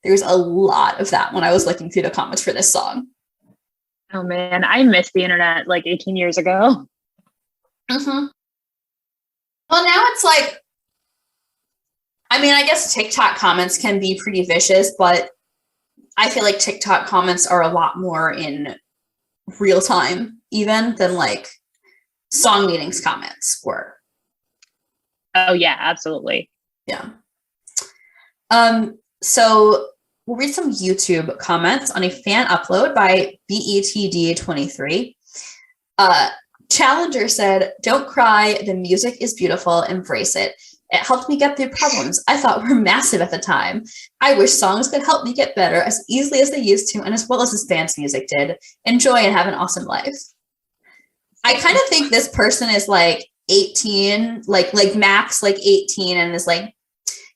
Speaker 2: there's a lot of that when I was looking through the comments for this song.
Speaker 3: Oh man, I missed the internet like 18 years ago.
Speaker 2: Mm-hmm. Well, now it's like, I mean, I guess TikTok comments can be pretty vicious, but I feel like TikTok comments are a lot more in real time even than like song meetings comments were.
Speaker 3: Oh yeah, absolutely.
Speaker 2: Yeah. So we'll read some YouTube comments on a fan upload by BETD23. Challenger said, "Don't cry. The music is beautiful. Embrace it. It helped me get through problems I thought were massive at the time. I wish songs could help me get better as easily as they used to and as well as this band's music did. Enjoy and have an awesome life." I kind of think this person is like 18, like max like 18, and is like,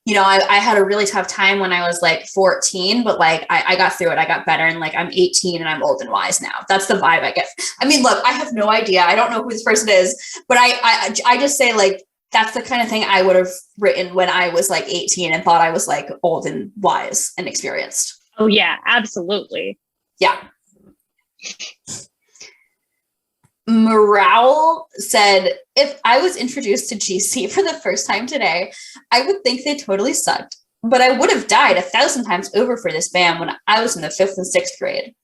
Speaker 2: you know, I had a really tough time when I was like 14, but like I got through it. I got better, and like I'm 18 and I'm old and wise now. That's the vibe I get. I mean, look, I have no idea. I don't know who this person is, but I just say like that's the kind of thing I would have written when I was like 18 and thought I was like old and wise and experienced.
Speaker 3: Oh yeah, absolutely.
Speaker 2: Yeah. Morale said, "If I was introduced to GC for the first time today, I would think they totally sucked, but I would have died 1,000 times over for this band when I was in the 5th and 6th grade.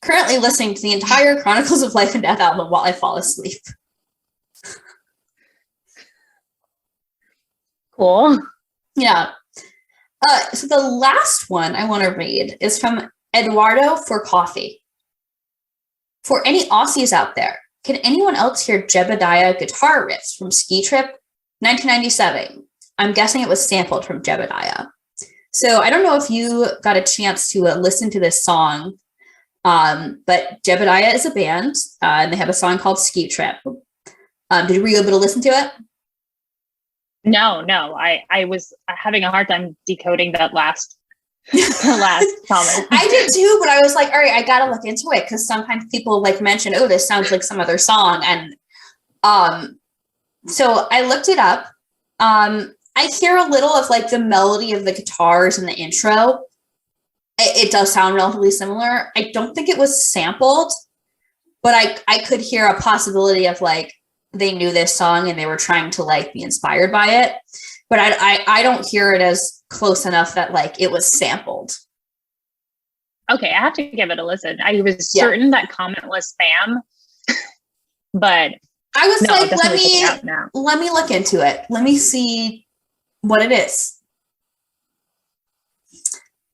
Speaker 2: Currently listening to the entire Chronicles of Life and Death album while I fall asleep."
Speaker 3: Cool.
Speaker 2: Yeah. So the last one I want to read is from Eduardo for Coffee. "For any Aussies out there, can anyone else hear Jebediah guitar riffs from Ski Trip 1997? I'm guessing it was sampled from Jebediah." So I don't know if you got a chance to listen to this song, but Jebediah is a band, and they have a song called Ski Trip. Were you able to listen to it?
Speaker 3: No. I was having a hard time decoding that last comment.
Speaker 2: I did too, but I was like, all right, I gotta look into it, because sometimes people like mention, "Oh, this sounds like some other song," and so I looked it up. I hear a little of like the melody of the guitars in the intro. It does sound relatively similar. I don't think it was sampled, but I could hear a possibility of like they knew this song and they were trying to like be inspired by it, but I don't hear it as close enough that like it was sampled.
Speaker 3: Okay, I have to give it a listen. I was certain that comment was spam, but
Speaker 2: I was
Speaker 3: no,
Speaker 2: like, let me look into it. Let me see what it is.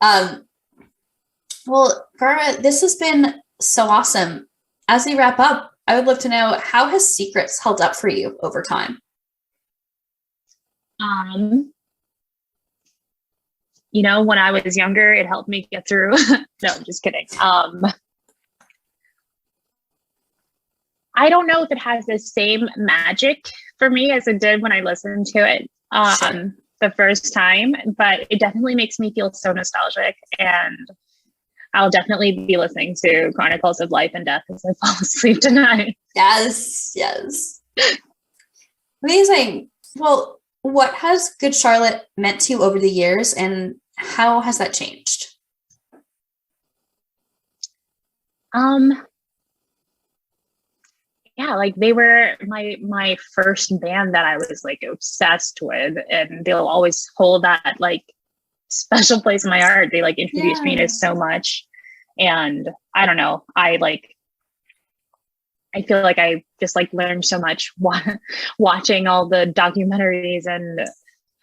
Speaker 2: Well, Gauraa, this has been so awesome. As we wrap up, I would love to know, how has Secrets held up for you over time?
Speaker 3: When I was younger, it helped me get through. No, I'm just kidding. I don't know if it has the same magic for me as it did when I listened to it the first time, but it definitely makes me feel so nostalgic, and I'll definitely be listening to Chronicles of Life and Death as I fall asleep tonight.
Speaker 2: Yes. Amazing. Well, what has Good Charlotte meant to you over the years, and how has that changed?
Speaker 3: Yeah, like they were my first band that I was like obsessed with, and they'll always hold that like special place in my heart. They like introduced me to so much, and I don't know, I feel like I just like learned so much watching all the documentaries, and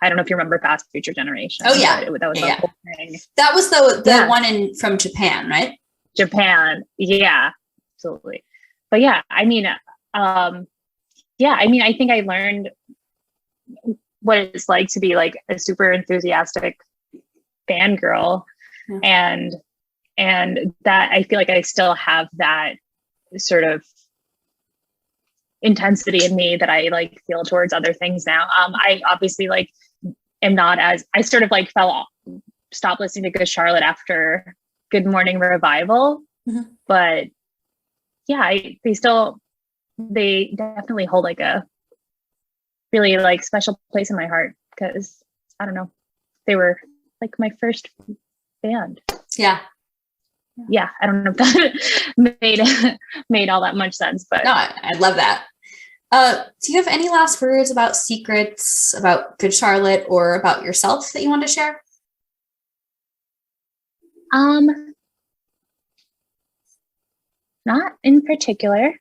Speaker 3: I don't know if you remember Past Future Generation.
Speaker 2: Oh yeah,
Speaker 3: that was the whole thing.
Speaker 2: That was the one from Japan, right?
Speaker 3: Japan, yeah, absolutely. But yeah, I mean, I think I learned what it's like to be like a super enthusiastic fangirl, and that I feel like I still have that sort of intensity in me that I like feel towards other things now. I obviously like am not as, I sort of like stopped listening to Good Charlotte after Good Morning Revival, but yeah, they definitely hold like a really like special place in my heart, because I don't know, they were like my first band. Yeah, I don't know if that made all that much sense, but
Speaker 2: no, I love that. Do you have any last words about Secrets, about Good Charlotte, or about yourself that you want to share?
Speaker 3: Not in particular.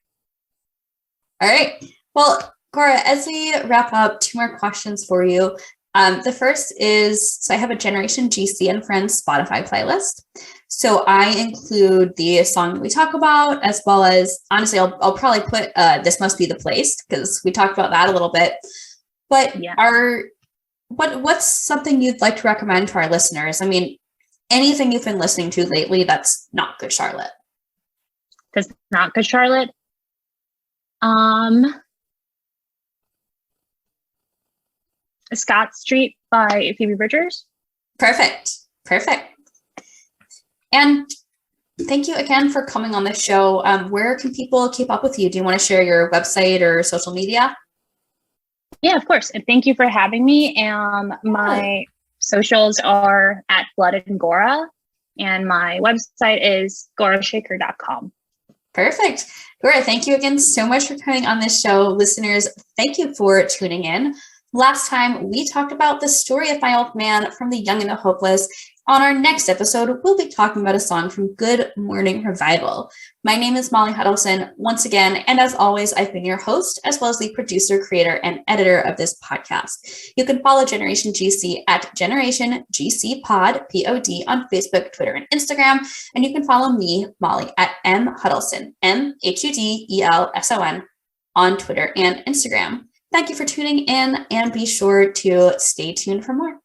Speaker 2: All right. Well, Gauraa, as we wrap up, 2 more questions for you. The first is, so I have a Generation GC and Friends Spotify playlist. So I include the song that we talk about, as well as, honestly, I'll probably put This Must Be the Place, because we talked about that a little bit. But what's something you'd like to recommend to our listeners? I mean, anything you've been listening to lately that's not Good Charlotte.
Speaker 3: That's not Good Charlotte? Scott Street by Phoebe Bridgers.
Speaker 2: Perfect. And thank you again for coming on the show. Where can people keep up with you? Do you want to share your website or social media?
Speaker 3: Yeah, of course. And thank you for having me. My socials are at Blood and Gauraa, and my website is GauraaShekhar.com.
Speaker 2: Perfect. Gauraa, thank you again so much for coming on this show. Listeners, thank you for tuning in. Last time, we talked about the story of my old man from The Young and the Hopeless. On our next episode, we'll be talking about a song from Good Morning Revival. My name is Molly Hudelson once again, and as always, I've been your host, as well as the producer, creator, and editor of this podcast. You can follow Generation GC at Generation GC Pod, P-O-D, on Facebook, Twitter, and Instagram. And you can follow me, Molly, at M Hudelson, M-H-U-D-E-L-S-O-N, on Twitter and Instagram. Thank you for tuning in, and be sure to stay tuned for more.